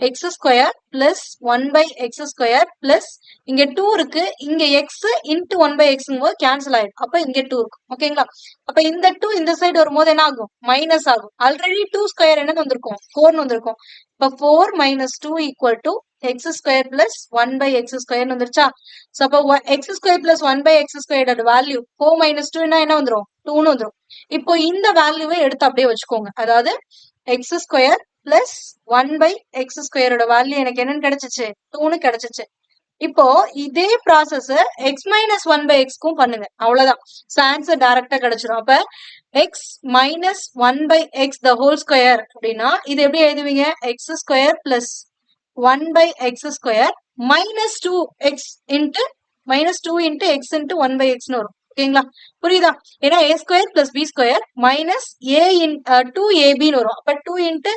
x square plus 1/x square plus இங்க 2 இருக்கு, இங்க x into 1/x கேன்சல் ஆயிடும். அப்ப இங்க 2 இருக்கு. ஓகேங்களா, அப்ப இந்த 2 இந்த சைடு வரும்போது என்ன ஆகும் மைனஸ் ஆகும். ஆல்ரெடி 2 ஸ்கொயர் என்ன வந்திருக்கும் 4 வந்திருக்கும். இப்ப 4 minus 2 equal to x square plus 1/x square வந்துருச்சா? சோ அப்ப x square plus 1/x square ஓட வேல்யூ 4 minus 2 என்ன வந்துரும் 2 னு வந்துரும். இப்போ இந்த வேல்யூவை எடுத்து அப்படியே வச்சுக்கோங்க. அதாவது x square plus 1/x square ஓட வேல்யூ எனக்கு என்னன்னு கிடைச்சிச்சு 2 னு கிடைச்சிச்சு. இப்போ இதே ப்ராசஸ் x minus 1/x க்கும் பண்ணுங்க. அவ்வளவுதான். சோ ஆன்சர் டைரக்டா கிடைச்சிரும். அப்ப x minus 1/x the whole square அப்படின்னா இது எப்படி எழுதுவீங்க x square plus 1/x square minus 2x into x into 1/x னு வரும். ஓகேங்களா, புரியுதா? ஏன்னா a square plus b square minus a in 2ab னு வரும். அப்ப 2 into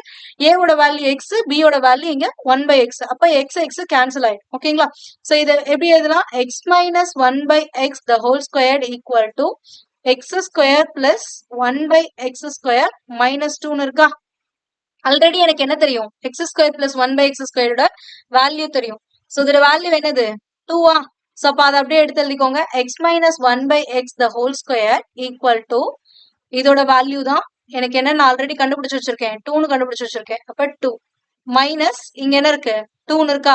a ஓட வேல்யூ x, b ஓட வேல்யூ இங்க 1/x. அப்ப x கேன்சல் ஆயிடும். ஓகேங்களா, சோ இத எப்படி எழுதலாம் x minus 1/x the whole squared equal to x square plus 1/x square minus 2 னு இருக்கா? ஆல்ரெடி எனக்கு என்ன தெரியும் x square plus 1/x square ஓட வேல்யூ தெரியும். சோ இதோட வேல்யூ என்னது 2ஆ? சோ அப்ப அதை அப்படியே எடுத்து எழுதிக்கோங்க x minus 1/x the whole square equal to இதோட வேல்யூ தான் எனக்கு என்ன ஆல்ரெடி கண்டுபிடிச்சு வச்சிருக்கேன் 2 னு கண்டுபிடிச்சு வச்சிருக்கேன். அப்ப 2 மைனஸ் இங்க என்ன இருக்கு 2 னு இருக்கா?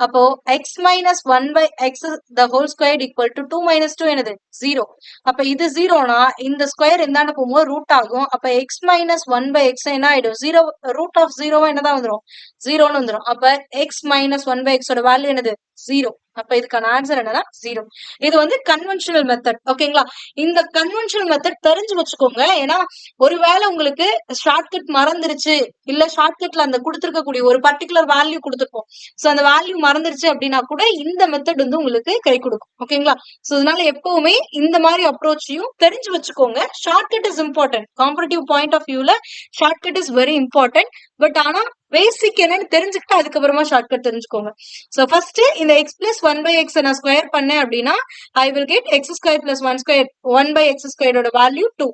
அப்போ x minus 1/x the whole squared equal to 2 minus 2 என்னது 0. அப்ப இது 0னா இந்த ஸ்கொயர் இந்தாண்ட போகும்போது ரூட் ஆகும். அப்ப x minus 1/x என்ன ஆயிடும் 0 ரூட் ஆஃப் 0 என்னதான் வந்துரும் 0 னு வந்துரும். அப்ப x minus 1/x ஓட வேல்யூ என்னது 0. அப்ப இதுக்கான ஆன்சர் என்னன்னா 0. இது வந்து கன்வென்ஷனல் மெத்தட். ஓகேங்களா, இந்த கன்வென்ஷனல் மெத்தட் தெரிஞ்சு வச்சுக்கோங்க. ஏன்னா ஒருவேளை உங்களுக்கு ஷார்ட்கட் மறந்துருச்சு, இல்ல ஷார்ட்கட்ல அந்த கொடுத்திருக்கக்கூடிய ஒரு பர்டிகுலர் வேல்யூ கொடுத்திருப்போம், சோ அந்த வேல்யூ மறந்துருச்சு அப்படின்னா கூட இந்த மெத்தட் வந்து உங்களுக்கு கை கொடுக்கும். ஓகேங்களா, சோ அதனால எப்பவுமே இந்த மாதிரி அப்ரோச்சையும் தெரிஞ்சு வச்சுக்கோங்க. Shortcut is important. Competitive point of வியூல shortcut is very important. But ஆனா பேசிக் என்னன்னு தெரிஞ்சுக்கிட்டு அதுக்கப்புறமா ஷார்ட்கட் தெரிஞ்சுக்கோங்க. சோ ஃபர்ஸ்ட் இந்த x plus 1/x நான் ஸ்கொயர் பண்ணேன் அப்படின்னா I will get x square plus 1/x square ஓட வேல்யூ 2.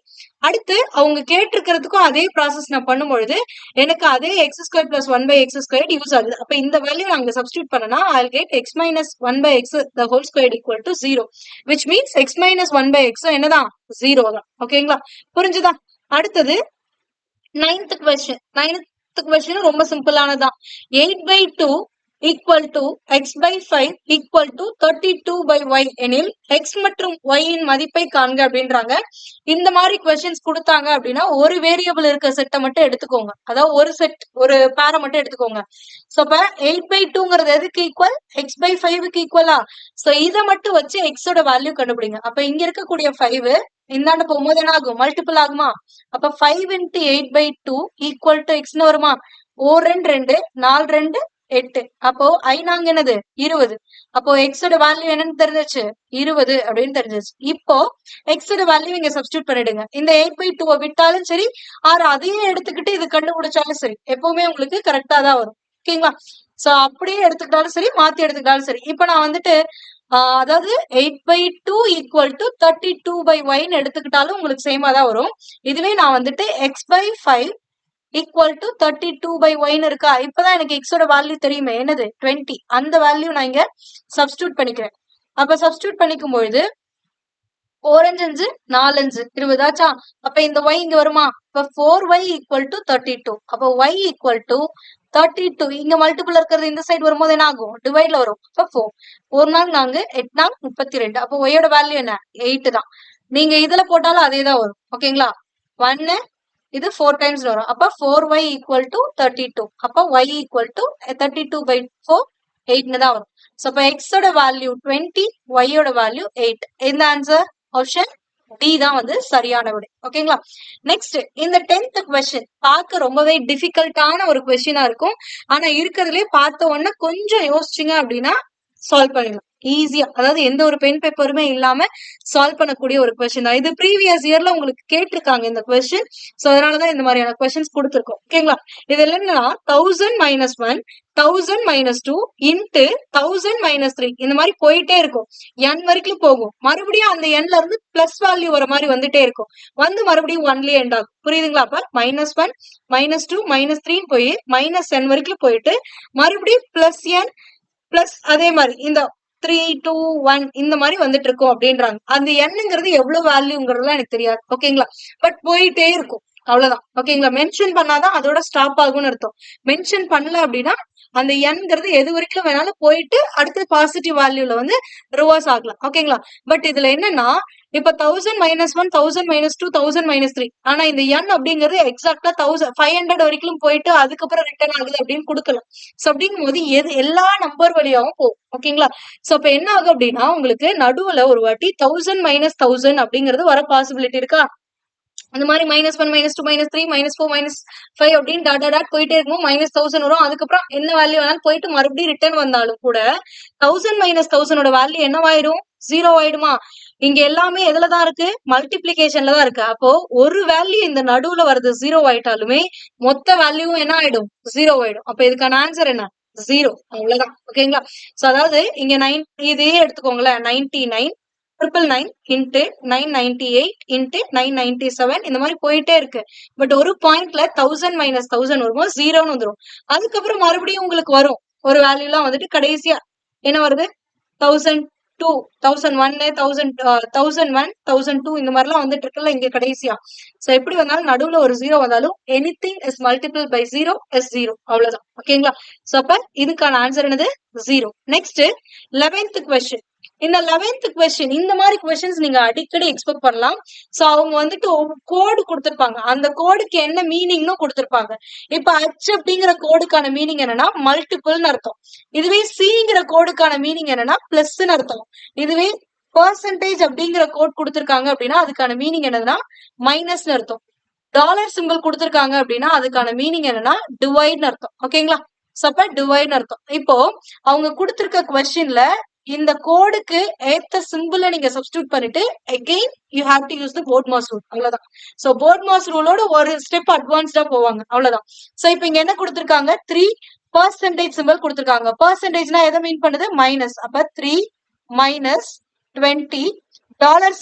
அடுத்து அவங்க கேட்டிருக்கிறதுக்கும் அதே ப்ராசஸ் நான் பண்ணும்பொழுது எனக்கு அதே x square plus 1/x square use ஆகுது. அப்ப இந்த வேல்யூ நான் அங்க சப்ஸ்டியூட் பண்ணனா ஐ will get x minus 1/x the whole square equal to 0, which means x minus 1/x என்னதான் 0 தான். ஓகேங்களா, புரிஞ்சுதா? அடுத்தது 9th question ரொம்ப சிம்பிளானதான். 8/2 equal to x by 5 equal to 32/y எனில் x மற்றும் y இன் மதிப்பை காண்க அப்படின்றாங்க. இந்த மாதிரி கொஸ்டின்ஸ் கொடுத்தாங்க அப்படின்னா ஒரு வேரியபிள் இருக்க செட்டை மட்டும் எடுத்துக்கோங்க. அதாவது ஒரு செட் ஒரு பேரை மட்டும் எடுத்துக்கோங்க. சோ அப்ப 8/2ங்கிறது எதுக்கு ஈக்குவல் x by 5க்கு ஈக்குவலா? சோ இதை மட்டும் வச்சு x ஓட வேல்யூ கண்டுபிடிங்க. அப்ப இங்க இருக்கக்கூடிய 5 இந்தாண்ட போகும்போது என்ன ஆகும் மல்டிபிள் ஆகுமா? அப்ப 5 into 8/2 equal to x னு வருமா? 4 2 4 2 8. அப்போ i நாங்க என்னது 20. அப்போ x ஓட வேல்யூ என்னன்னு தெரிஞ்சிச்சு 20 அப்படின்னு தெரிஞ்சிச்சு. இப்போ x ஓட வேல்யூ இங்க சப்ஸ்டியூட் பண்ணிடுங்க. இந்த 8/2 விட்டாலும் சரி ஆர் அதையே எடுத்துக்கிட்டு இது கண்டுபிடிச்சாலும் சரி எப்பவுமே உங்களுக்கு கரெக்டா தான் வரும். ஓகேங்களா, சோ அப்படியே எடுத்துக்கிட்டாலும் சரி மாத்தி எடுத்துக்கிட்டாலும் சரி. இப்ப நான் வந்துட்டு அதாவது 8/2 equal to 32/y எடுத்துக்கிட்டாலும் உங்களுக்கு சேமா தான் வரும். இதுவே நான் வந்துட்டு x by 5 equal to 32/y இருக்கா? இப்பதான் எனக்கு x ஓட வேல்யூ தெரியுமே என்னது 20. அந்த வேல்யூ நான் இங்க சப்ஸ்டியூட் பண்ணிக்கிறேன். அப்ப சப்ஸ்டியூட் பண்ணிக்கும் பொழுது 4 5 4 5 20 ஆச்சா? அப்ப இந்த y இங்க வருமா? இப்ப 4y equal to 32. அப்ப y equal to 32 இங்க மல்டிபிள் இருக்கிறது இந்த சைடு வரும்போது என்ன ஆகும் டிவைட்ல வரும். அப்ப 4 1 நாள் 4 8 நாள் 32. அப்ப y ஓட வேல்யூ என்ன 8 தான். நீங்க இதுல போட்டாலும் அதே தான் வரும். ஓகேங்களா, 1 இது 4 டைம்ஸ் வரும். அப்ப 4y equal to 32. அப்ப y equal to 32/4 8 தான் வரும். சோ அப்ப x ஓட வேல்யூ 20, y ஓட வேல்யூ 8. இந்த ஆன்சர் ஆப்ஷன் டி தான் வந்து சரியான விடை. ஓகேங்களா, நெக்ஸ்ட் இந்த 10th கொஸ்டின் பார்க்க ரொம்பவே டிஃபிகல்ட்டான ஒரு கொஸ்டினா இருக்கும். ஆனா இருக்கிறதுலே பார்த்த உடனே கொஞ்சம் யோசிச்சிங்க அப்படின்னா சால்வ் பண்ணிடலாம். ஈஸியா, அதாவது எந்த ஒரு பென் பேப்பருமே இல்லாம சால்வ் பண்ணக்கூடிய ஒரு கொஸ்டின் தான் இது. ப்ரீவியஸ் இயர்ல உங்களுக்கு கேட்டிருக்காங்க இந்த கொஸ்டின். சோ அதனாலதான் இந்த மாதிரியான கொஸ்டின்ஸ் கொடுத்துருக்கோம். ஓகேங்களா? இது என்னன்னா 1000 - 1 1000 - 2 இன்ட்டு 1000 - 3 இந்த மாதிரி போயிட்டே இருக்கும். n வரைக்கும் போகும். மறுபடியும் அந்த nல இருந்து பிளஸ் வேல்யூ வர மாதிரி வந்துட்டே இருக்கும். வந்து மறுபடியும் ஒன்லயே எண்ட் ஆகும். புரியுதுங்களா? அப்ப -1 -2 -3 போய் -n வரைக்கும் போயிட்டு மறுபடியும் +n பிளஸ் அதே மாதிரி இந்த 3 2 1 இந்த மாதிரி வந்துட்டு இருக்கும் அப்படின்றாங்க. அந்த எண்ணுங்கிறது எவ்வளவு வேல்யூங்கிறதுலாம் எனக்கு தெரியாது. ஓகேங்களா? பட் போயிட்டே இருக்கும். அவ்வளவுதான். ஓகேங்களா? மென்ஷன் பண்ணாதான் அதோட ஸ்டாப் ஆகும்னு அர்த்தம். மென்ஷன் பண்ணல அப்படின்னா அந்த எண்ங்கிறது எது வரைக்கும் வேணாலும் போயிட்டு அடுத்து பாசிட்டிவ் வேல்யூல வந்து ரிவர்ஸ் ஆகலாம். ஓகேங்களா? பட் இதுல என்னன்னா இப்ப 1000 - 1 1000 - 2 1000 - 3 ஆனா இந்த எண் அப்படிங்கிறது எக்ஸாக்டா 1500 வரைக்கும் போயிட்டு அதுக்கப்புறம் ரிட்டர்ன் ஆகுது அப்படின்னு கொடுக்கல. சோ அப்படிங்கும் போது எல்லா நம்பர் வழியாவும் போகும். ஓகேங்களா? சோ அப்ப என்ன ஆகும் அப்படின்னா உங்களுக்கு நடுவுல ஒரு வாட்டி 1000 - 1000 அப்படிங்கிறது வர பாசிபிலிட்டி இருக்கா? அந்த மாதிரி -1 -2 -3 -4 -5 அப்படின்னு டாட் போயிட்டே இருக்கும். -1000 வரும். அதுக்கப்புறம் என்ன வேல்யூ வேணாலும் போயிட்டு மறுபடியும் ரிட்டர்ன் வந்தாலும் கூட 1000 - 1000 வேல்யூ என்னவாயிரும்? 0 ஆயிடுமா? இங்க எல்லாமே எதுலதான் இருக்கு? மல்டிபிளிகேஷன்ல தான் இருக்கு. அப்போ ஒரு வேல்யூ இந்த நடுவுல வருது 0 ஆயிட்டாலுமே மொத்த வேல்யூவும் என்ன ஆயிடும்? 0 ஆயிடும். அப்ப இதுக்கான ஆன்சர் என்ன? 0. அவ்வளவுதான். ஓகேங்களா? சோ அதாவது இங்க 9 இதையே எடுத்துக்கோங்களேன். 99 999 இன்ட்டு 998 இன்ட்டு 997 இந்த மாதிரி போயிட்டே இருக்கு. பட் ஒரு பாயிண்ட்ல 1000 - 1000 வரும்போது 0ன்னு வந்துடும். அதுக்கப்புறம் மறுபடியும் உங்களுக்கு வரும் ஒரு வேல்யூ எல்லாம் வந்துட்டு கடைசியா என்ன வருது? 1002 1001 1001 1002 இந்த மாதிரி எல்லாம் வந்துட்டு இருக்குல்ல இங்க கடைசியா. சோ எப்படி வந்தாலும் நடுவுல ஒரு 0 வந்தாலும் anything is multiple by 0 is 0. அவ்வளவுதான். ஓகேங்களா? சோ அப்ப இதுக்கான ஆன்சர் என்னது? 0. Next 11th question. இந்த 11th கொஸ்டின் இந்த மாதிரி கொஸ்டின்ஸ் நீங்க அடிக்கடி எக்ஸ்பெக்ட் பண்ணலாம். சோ அவங்க வந்துட்டு கோடு கொடுத்திருப்பாங்க. அந்த கோடுக்கு என்ன மீனிங்னு கொடுத்திருப்பாங்க. இப்ப H அப்படிங்கிற கோடுக்கான மீனிங் என்னன்னா மல்டிபிள்னு அர்த்தம். இதுவே சிங்கிற கோடுக்கான மீனிங் என்னன்னா பிளஸ்ன்னு அர்த்தம். இதுவே பெர்சன்டேஜ் அப்படிங்கிற கோட் கொடுத்திருக்காங்க அப்படின்னா அதுக்கான மீனிங் என்னதுன்னா மைனஸ்னு அர்த்தம். டாலர் சிம்பிள் கொடுத்திருக்காங்க அப்படின்னா அதுக்கான மீனிங் என்னன்னா டிவைட்னு அர்த்தம். ஓகேங்களா? சப்ப டிவைட்னு அர்த்தம். இப்போ அவங்க கொடுத்திருக்க கொஸ்டின்ல இந்த கோடுக்கு ஏத்த சிம்பிள நீங்க சப்ஸ்டியூட் பண்ணிட்டு again you have to use the போர்ட்மாஸ் rule. அவ்வளவுதான். சோ போர்ட்மாஸ் ரூலோட ஒரு ஸ்டெப் அட்வான்ஸ்டா போவாங்க. அவ்வளவுதான். சோ இப்போ இங்க என்ன கொடுத்திருக்காங்க? 3 பெர்சன்டேஜ் சிம்பிள் கொடுத்திருக்காங்க. பெர்சன்டேஜ்னா எதை மீன் பண்ணுது? மைனஸ். அப்ப 3 மைனஸ் 20 டாலர்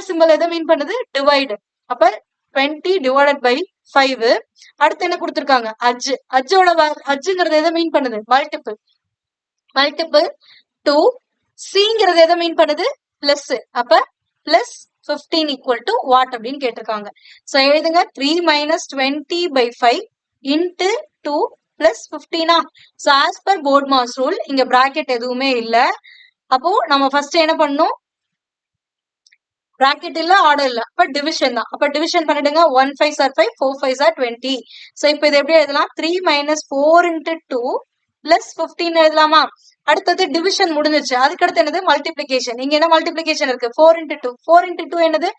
சிம்பிள் எதை மீன் பண்ணுது? டிவைடு. அப்ப 20 டிவைடட் பை 5. அடுத்து என்ன கொடுத்திருக்காங்க? அஜ்ஜுங்கிறது எதை மீன் பண்ணுது? மல்டிபிள் 2. சிங்கிறது எதை மீன் பண்ணுது? பிளஸ். அப்ப பிளஸ் 15 ஈக்குவல் டு வாட் அப்படின்னு கேட்டிருக்காங்க. சோ எழுதுங்க 3 - 20 by 5 into 2 plus 15. So as per போர்ட்மாஸ் rule இங்க பிராக்கெட் எதுவுமே இல்ல. அப்போ நம்ம ஃபர்ஸ்ட் என்ன பண்ணணும்? பிராக்கெட் இல்ல, ஆர்டர் இல்ல. அப்ப டிவிஷன் தான். அப்ப டிவிஷன் பண்ணிடுங்க. 1 5s are 5 4 5s are 20. So இப்போ இது எப்படி எழுதலாம்? 3 - 4 into 2 பிளஸ் 15 எழுதலாமா? அடுத்தது டிவிஷன் முடிஞ்சிருச்சு. அதுக்கு அடுத்து என்னது? மல்டிபிளிகேஷன். இங்க என்ன மல்டிபிளிகேஷன் இருக்கு? 4 into 2 4 into 2 என்னது?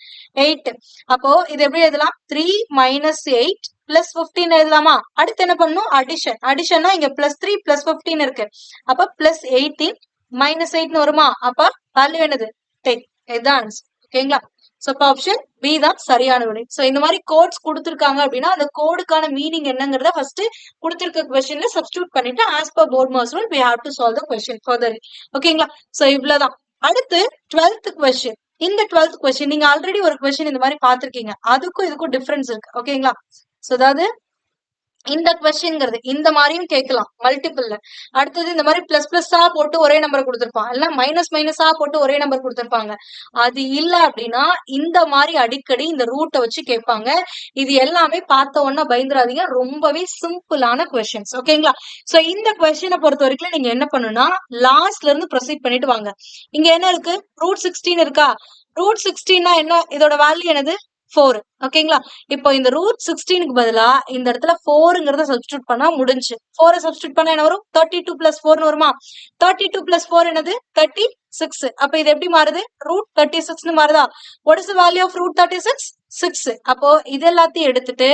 8. அப்போ இது எப்படி எழுதலாம்? 3 - 8 பிளஸ் 15 எழுதலாமா? அடுத்து என்ன பண்ணணும்? அடிஷன். அடிஷன்னா இங்க பிளஸ் 3 பிளஸ் 15 இருக்கு. அப்ப பிளஸ் 18 மைனஸ் 8 வருமா? அப்ப வேல்யூ என்னது? 10. இதுதான் ஆன்சர். ஓகேங்களா? சோ அப்ப ஆப்ஷன் பி தான் சரியான விடை. சோ இந்த மாதிரி கோட்ஸ் கொடுத்திருக்காங்க அப்படின்னா அந்த கோடுக்கான மீனிங் என்னங்கறத ஃபர்ஸ்ட் கொடுத்திருக்க கொஸ்டின்ல சப்ஸ்டிட்யூட் பண்ணிட்டு as per போர்ட்மாஸ் rule we have to solve the question further. ஓகேங்களா? சோ இவ்வளவுதான். அடுத்து 12th கொஸ்டின். இந்த 12th கொஸ்டின் நீங்க ஆல்ரெடி ஒரு கொஸ்டின் இந்த மாதிரி பாத்திருக்கீங்க. அதுக்கும் இதுக்கும் டிஃபரன்ஸ் இருக்கு. ஓகேங்களா? சோ அதாவது இந்த கொஸ்டின்ங்கிறது இந்த மாதிரியும் கேட்கலாம் மல்டிபிள்ல. அடுத்தது இந்த மாதிரி பிளஸ் பிளஸ்ஸா போட்டு ஒரே நம்பர் கொடுத்திருப்பாங்க. இல்ல மைனஸ் மைனஸா போட்டு ஒரே நம்பர் கொடுத்திருப்பாங்க. அது இல்ல அப்படின்னா இந்த மாதிரி அடிக்கடி இந்த ரூட்டை வச்சு கேட்பாங்க. இது எல்லாமே பார்த்த உடனே பயந்துராதீங்க. ரொம்பவே சிம்பிளான கொஸ்டின்ஸ். ஓகேங்களா? சோ இந்த கொஸ்டினை பொறுத்த வரைக்கும் நீங்க என்ன பண்ணணும்னா லாஸ்ட்ல இருந்து ப்ரொசீட் பண்ணிட்டு வாங்க. இங்க என்ன இருக்கு? ரூட் 16 இருக்கா? ரூட் 16 என்ன? இதோட வேல்யூ என்னது? 4. ஓகேங்களா? இப்போ இந்த ரூட் 16க்கு பதிலா இந்த இடத்துல 4ங்கிறத சப்ஸ்டிட்யூட் பண்ணா முடிஞ்சு. 4 சப்ஸ்டிட்யூட் பண்ணா என்ன வரும்? 32 பிளஸ் 4 வருமா? 32 பிளஸ் 4 என்னது? 36. அப்ப இது எப்படி மாறுது? ரூட் 36ன்னு மாறுதா? What is the value of root 36? 6. அப்போ இது எல்லாத்தையும் எடுத்துட்டு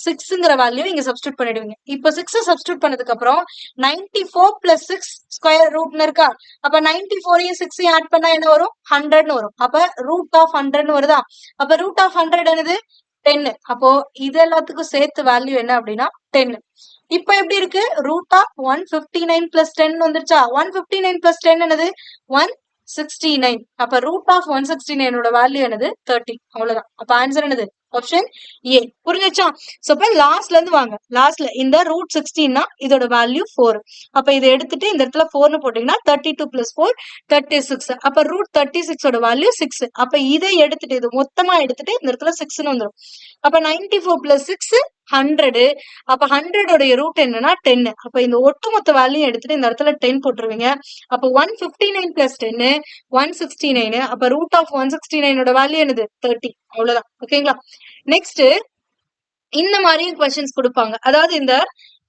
6ங்கிற வேல்யூ இங்க சப்ஸ்டியூட் பண்ணிடுவீங்க. இப்போ 6 சப்ஸ்டியூட் பண்ணதுக்கு அப்புறம் 94 பிளஸ் 6 ஸ்கொயர் ரூட்னு இருக்கா. அப்ப 94யும் 6யும் ஆட் பண்ணா என்ன வரும்? 100ன்னு வரும். அப்ப ரூட் ஆஃப் 100ன்னு வருதா. அப்ப ரூட் ஆஃப் 100 என்னது? 10. அப்போ இது எல்லாத்துக்கும் சேர்த்து வேல்யூ என்ன அப்படின்னா 10. இப்ப எப்படி இருக்கு? ரூட் ஆஃப் 159 பிளஸ் 10 வந்துருச்சா. 159 பிளஸ் 10 என்னது? 169. அப்ப ரூட் ஆஃப் 169 வேல்யூ என்னது? 30. அவ்வளவுதான். அப்ப ஆன்சர் என்னது? Option A. புரிஞ்சுச்சா? சோ இப்ப லாஸ்ட்ல இருந்து வாங்க. லாஸ்ட்ல இந்த ரூட் 16 இதோட வேல்யூ 4. அப்ப இதை எடுத்துட்டு இந்த இடத்துல 4ன்னு போட்டீங்கன்னா 32 பிளஸ் 4 36. அப்ப ரூட் 36 வேல்யூ 6. அப்ப இதை எடுத்துட்டு இது மொத்தமா எடுத்துட்டு இந்த இடத்துல 6ன்னு வந்துடும். அப்ப 94 பிளஸ் 6 100. அப்ப 100 ரூட் என்னன்னா 10. அப்ப இந்த ஒட்டுமொத்த வேல்யூ எடுத்துட்டு இந்த இடத்துல 10 போட்டுருவீங்க. அப்ப 159 பிளஸ் 10 169. அப்ப ரூட் ஆஃப் 169 வேல்யூ என்னது? 30. அவ்வளவுதான். ஓகேங்களா? நெக்ஸ்ட் இந்த மாதிரி கொஸ்டின்ஸ் கொடுப்பாங்க. அதாவது இந்த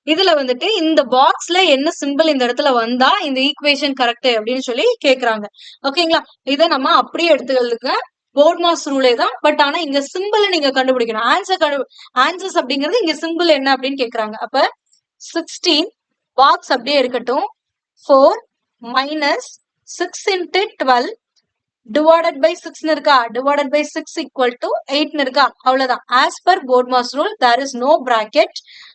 இதுல வந்துட்டு இந்த பாக்ஸ்ல என்ன சிம்பிள் இந்த இடத்துல வந்தா இந்த ஈக்குவேஷன் கரெக்ட் அப்படின்னு சொல்லி கேக்குறாங்க. ஓகேங்களா? இதை நம்ம அப்படியே எடுத்துக்கிறதுக்கு போர்ட் மாஸ் ரூலே தான். பட் ஆனா இங்க சிம்பிள் நீங்க கண்டுபிடிக்கணும். ஆன்சர்ஸ் அப்படிங்கிறது இங்க சிம்பிள் என்ன அப்படின்னு கேக்குறாங்க. அப்ப 16 பாக்ஸ் அப்படியே இருக்கட்டும். 4 minus 6 into 12 divided by 6 இருக்கா. divided by 6 equal to 8 இருக்கா. அவ்வளவுதான். as per Bodmas rule there is no bracket.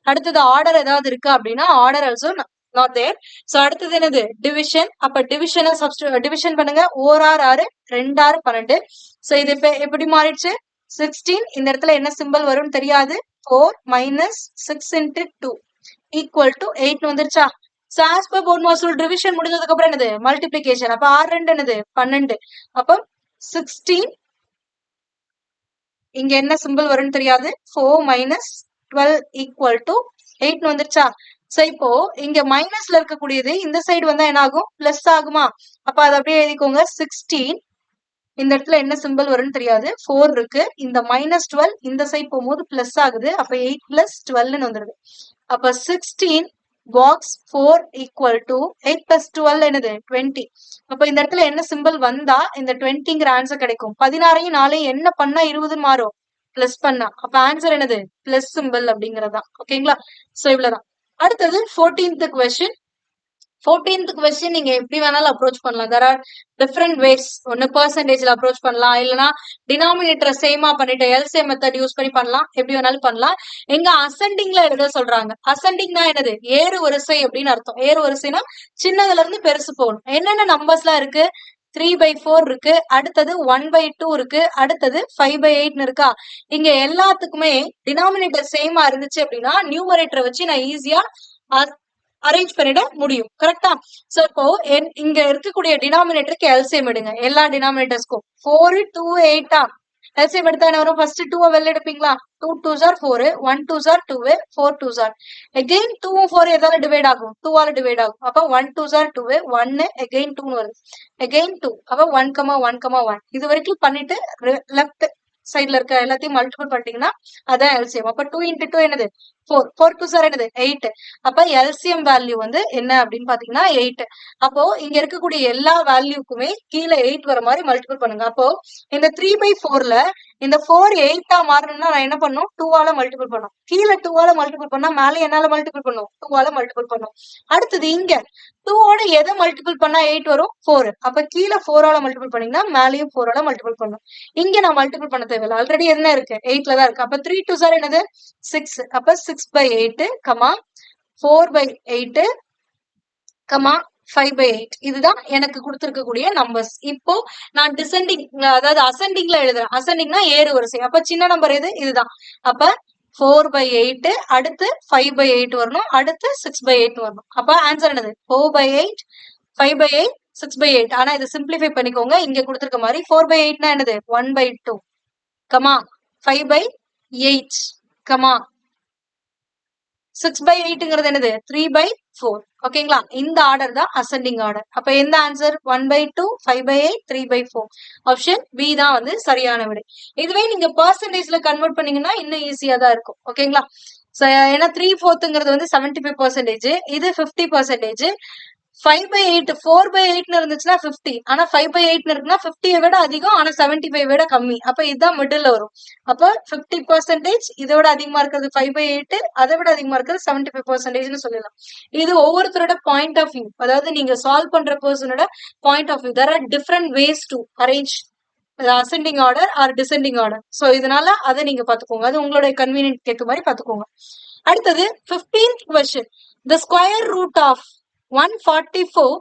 அடுத்தது ஆர்டர் ஏதாவது இருக்கா அப்படின்னா order also not there. so அடுத்தது என்னது? டிவிஷன். அப்ப டிவிஷன் பண்ணுங்க. 1 6 2 6 12. so இது எப்படி மாறிடுச்சு? 16 இந்த இடத்துல என்ன சிம்பிள் வரும்னு தெரியாது. 4 minus 6 into 2 equal to 8 வந்துருச்சா. so as per Bodmas rule division முடிஞ்சதுக்கு அப்புறம் என்னது? மல்டிப்ளிகேஷன். அப்ப 6 2 என்னது? 12. அப்ப 16 இங்க என்ன சிம்பிள் வரும்னு தெரியாது. 4 minus 12 equal to 8 வந்துருச்சா. சோ இப்போ இங்க மைனஸ்ல இருக்கக்கூடியது இந்த சைடு வந்தா என்ன ஆகும்? பிளஸ் ஆகுமா. அப்ப அதை அப்படியே எழுதிக்கோங்க. 16 இந்த இடத்துல என்ன சிம்பிள் வரும்னு தெரியாது. 4 இருக்கு. இந்த மைனஸ் 12 இந்த சைடு போகும்போது பிளஸ் ஆகுது. அப்ப 8 பிளஸ் 12ன்னு வந்துருது. அப்ப 16 பாக்ஸ் 4 equal to 8 plus 12 என்னது? 20. அப்ப இந்த இடத்துல என்ன சிம்பிள் வந்தா இந்த 20ங்கிற ஆன்சர் கிடைக்கும். 16ஐயும் 4ஐயும் என்ன பண்ணா 20 மாறும்? பிளஸ் பண்ணா. அப்ப ஆன்சர் என்னது? பிளஸ் சிம்பிள் அப்படிங்கறதுதான். ஓகேங்களா? சோ இவ்வளவுதான். அடுத்தது 14th question. 14th question நீங்க எப்படி வேணாலும் அப்ரோச் பண்ணலாம். there are different ways. ஒன்னு பெர்சன்டேஜ்ல அப்ரோச் பண்ணலாம், இல்லனா டினாமினேட்டரை சேமா பண்ணிட்டு எல்சிஎம் மெத்தட் யூஸ் பண்ணி பண்ணலாம். எப்படி வேணாலும் பண்ணலாம். எங்க அசெண்டிங்ல எழுத சொல்றாங்க. அசெண்டிங்னா என்னது? ஏறு வரிசை அப்படின்னு அர்த்தம். ஏறு வரிசைனா சின்னதுல இருந்து பெருசு போகணும். என்னென்ன நம்பர்ஸ்லாம் இருக்கு? 3/4 இருக்கு. அடுத்தது 1/2 இருக்கு. அடுத்தது 5/8 இருக்கா. இங்க எல்லாத்துக்குமே டினாமினேட்டர் சேமா இருந்துச்சு அப்படின்னா நியூமரேட்டரை வச்சு நான் ஈஸியா அரேஞ்ச் பண்ணிட முடியும். கரெக்டா? சோ இப்போ இங்க இருக்கக்கூடிய டினாமினேட்டருக்கு எல்சிஎம் எடுங்க. எல்லா டினாமினேட்டர்ஸ்க்கும் 4 2 8 எல்சிஎம் எடுத்தா என்ன வரும்? ஃபர்ஸ்ட் 2 வெளில எடுப்பீங்களா? 2 2s are 4, 1 2s are 2, 4 2s are. again 2 4 எதால டிவைட் ஆகும்? 2 ஆல டிவைட் ஆகும். அப்ப 1 2s are 2, 1 again 2 னு வருது. again 2. அப்ப 1 1 1. இது வரைக்கும் பண்ணிட்டு லெஃப்ட் சைடுல இருக்க எல்லாத்தையும் மல்டிபிள் பண்ணிட்டீங்கன்னா அதான் எல்சிஎம். அப்ப 2 into 2 என்னது? 4. 4 2s are என்னது? 8. அப்ப எல்சிஎம் வேல்யூ வந்து என்ன அப்படின்னு பாத்தீங்கன்னா 8. அப்போ இங்க இருக்கக்கூடிய எல்லா வேல்யூக்குமே கீழே 8 வர மாதிரி மல்டிபிள் பண்ணுங்க. அப்போ இந்த 3/4ல இந்த 4 8 மாறணும்னா நான் என்ன பண்ணும்? 2 ஆல மல்டிபிள் பண்ணும். கீழே 2 ஆல மல்டிபிள் பண்ணா மேலே என்னால மல்டிபிள் பண்ணும்? 2 ஆல மல்டிபிள் பண்ணும். அடுத்தது இங்க 2 ஓட எதை மல்டிபிள் பண்ணா 8 வரும்? 4. அப்ப கீழே 4 ஆல மல்டிபிள் பண்ணீங்கன்னா மேலேயும் 4 ஆல மல்டிபிள் பண்ணும். இங்க நான் மல்டிபிள் பண்ண தேவையில்லை. ஆல்ரெடி என்ன இருக்கு? 8ல தான் இருக்கு. அப்ப 3 2s are என்னது? 6. அப்ப 6/8, 4/8, 5/8. இதுதான் எனக்கு கொடுத்திருக்கக்கூடிய நம்பர்ஸ். இப்போ நான் டிசெண்டிங் அதாவது அசெண்டிங்ல எழுதுறேன். அசெண்டிங்னா ஏறு வரிசை. அப்ப சின்ன நம்பர் எது? இதுதான். அப்ப 4/8, அடுத்து 5/8 வரணும், அடுத்து 6/8 வரணும். அப்ப ஆன்சர் என்னது? 4/8, 5/8, 6/8. ஆனா இதை சிம்பிளிஃபை பண்ணிக்கோங்க. இங்க கொடுத்திருக்க மாதிரி 4/8னா என்னது? 1/2, 5/8, 6/8ங்கிறது என்னது? 3/4. ஓகேங்களா? இந்த ஆர்டர் தான் அசெண்டிங் ஆர்டர். அப்ப எந்த ஆன்சர்? 1/2, 5/8, 3/4. ஆப்ஷன் பி தான் வந்து சரியான விடை. இதுவே நீங்க பெர்சன்டேஜ்ல கன்வெர்ட் பண்ணீங்கன்னா இன்னும் ஈஸியா தான் இருக்கும். ஓகேங்களா? ஏன்னா 3/4ங்கிறது வந்து 75%, இது 50%. 5/8 4/8 இருந்துச்சுன்னா 50. ஆனா 5/8 இருக்குன்னா 50 விட அதிகம், ஆனா 75 விட கம்மி. அப்ப இதுதான் மிடில் வரும். அப்ப 50% இதோட அதிகமா இருக்கிறது 5/8, அதை விட அதிகமா இருக்கிறது 75% சொல்லலாம். இது ஒவ்வொருத்தரோட பாயிண்ட் ஆஃப் வியூ, அதாவது நீங்க சால்வ் பண்ற பர்சனோட point of view. There are different ways to arrange ascending order or descending order. So இதனால அதை நீங்க பாத்துக்கோங்க, அது உங்களுடைய கன்வீனியன்ட் ஏற்ற மாதிரி பாத்துக்கோங்க. அடுத்தது 15th question. The square root of 144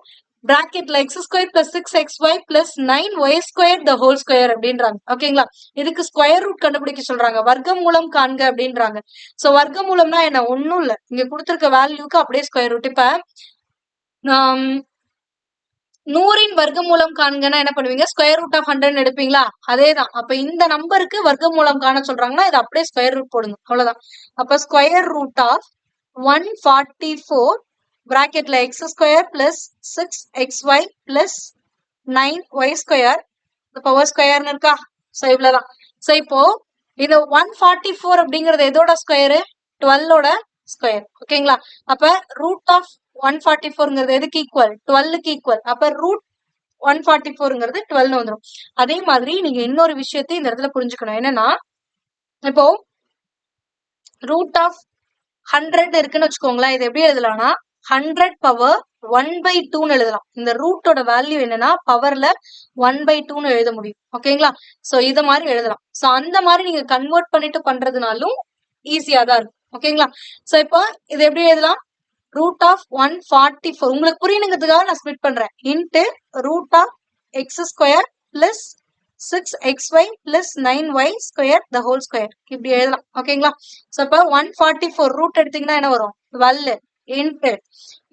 bracketல x square plus 6xy plus 9y square the whole square அப்படின்றாங்க. ஓகேங்களா? இதுக்கு ஸ்கொயர் ரூட் கண்டுபிடிக்க சொல்றாங்க, வர்க்க மூலம் காண்க அப்படின்றாங்க. சோ வர்க்க மூலம்னா என்ன? ஒண்ணும் இல்ல, இங்க கொடுத்திருக்க வேல்யூக்கு அப்படியே ஸ்கொயர் ரூட். இப்ப 100 வர்க்க மூலம் காண்கன்னா என்ன பண்ணுவீங்க? ஸ்கொயர் ரூட் ஆஃப் 100 எடுப்பீங்களா? அதேதான். அப்ப இந்த நம்பருக்கு வர்க்க மூலம் காண சொல்றாங்கன்னா இது அப்படியே ஸ்கொயர் ரூட் போடுங்க, அவ்வளவுதான். அப்ப ஸ்கொயர் ரூட் ஆஃப் 144 பிராக்கெட்ல x square plus 6xy plus 9y square power ஸ்கொயர்னு இருக்கா? சோ இவ்வளவுதான். சோ இப்போ இது 144 அப்படிங்கறது எதோட ஸ்கொயரு? 12ஓட ஸ்கொயர். ஓகேங்களா? அப்ப ரூட் ஆஃப் 144ங்கிறது எதுக்கு ஈக்குவல்? 12க்கு ஈக்குவல். அப்ப ரூட் 144ங்கிறது 12 வந்துடும். அதே மாதிரி நீங்க இன்னொரு விஷயத்தை இந்த இடத்துல புரிஞ்சுக்கணும். என்னன்னா, இப்போ ரூட் ஆஃப் 100 இருக்குன்னு வச்சுக்கோங்களேன். இது எப்படி எழுதலாம்னா 100 பவர் 1/2ன்னு எழுதலாம். இந்த ரூட்டோட வேல்யூ என்னன்னா பவர்ல 1/2ன்னு எழுத முடியும். ஓகேங்களா? சோ இத மாதிரி எழுதலாம். சோ அந்த மாதிரி நீங்க கன்வெர்ட் பண்ணிட்டு பண்றதுனாலும் ஈஸியா தான் இருக்கும். ஓகேங்களா? சோ இப்போ இது எப்படி எழுதலாம்? ரூட் ஆஃப் 144 உங்களுக்கு புரியணுங்கிறதுக்காக நான் ஸ்பிளிட் பண்றேன். Into root of x square plus 6xy plus 9y square the whole square இப்படி எழுதலாம். ஓகேங்களா? சோ அப்ப 144 ரூட் எடுத்தீங்கன்னா என்ன வரும்? 12 இன்ட்டு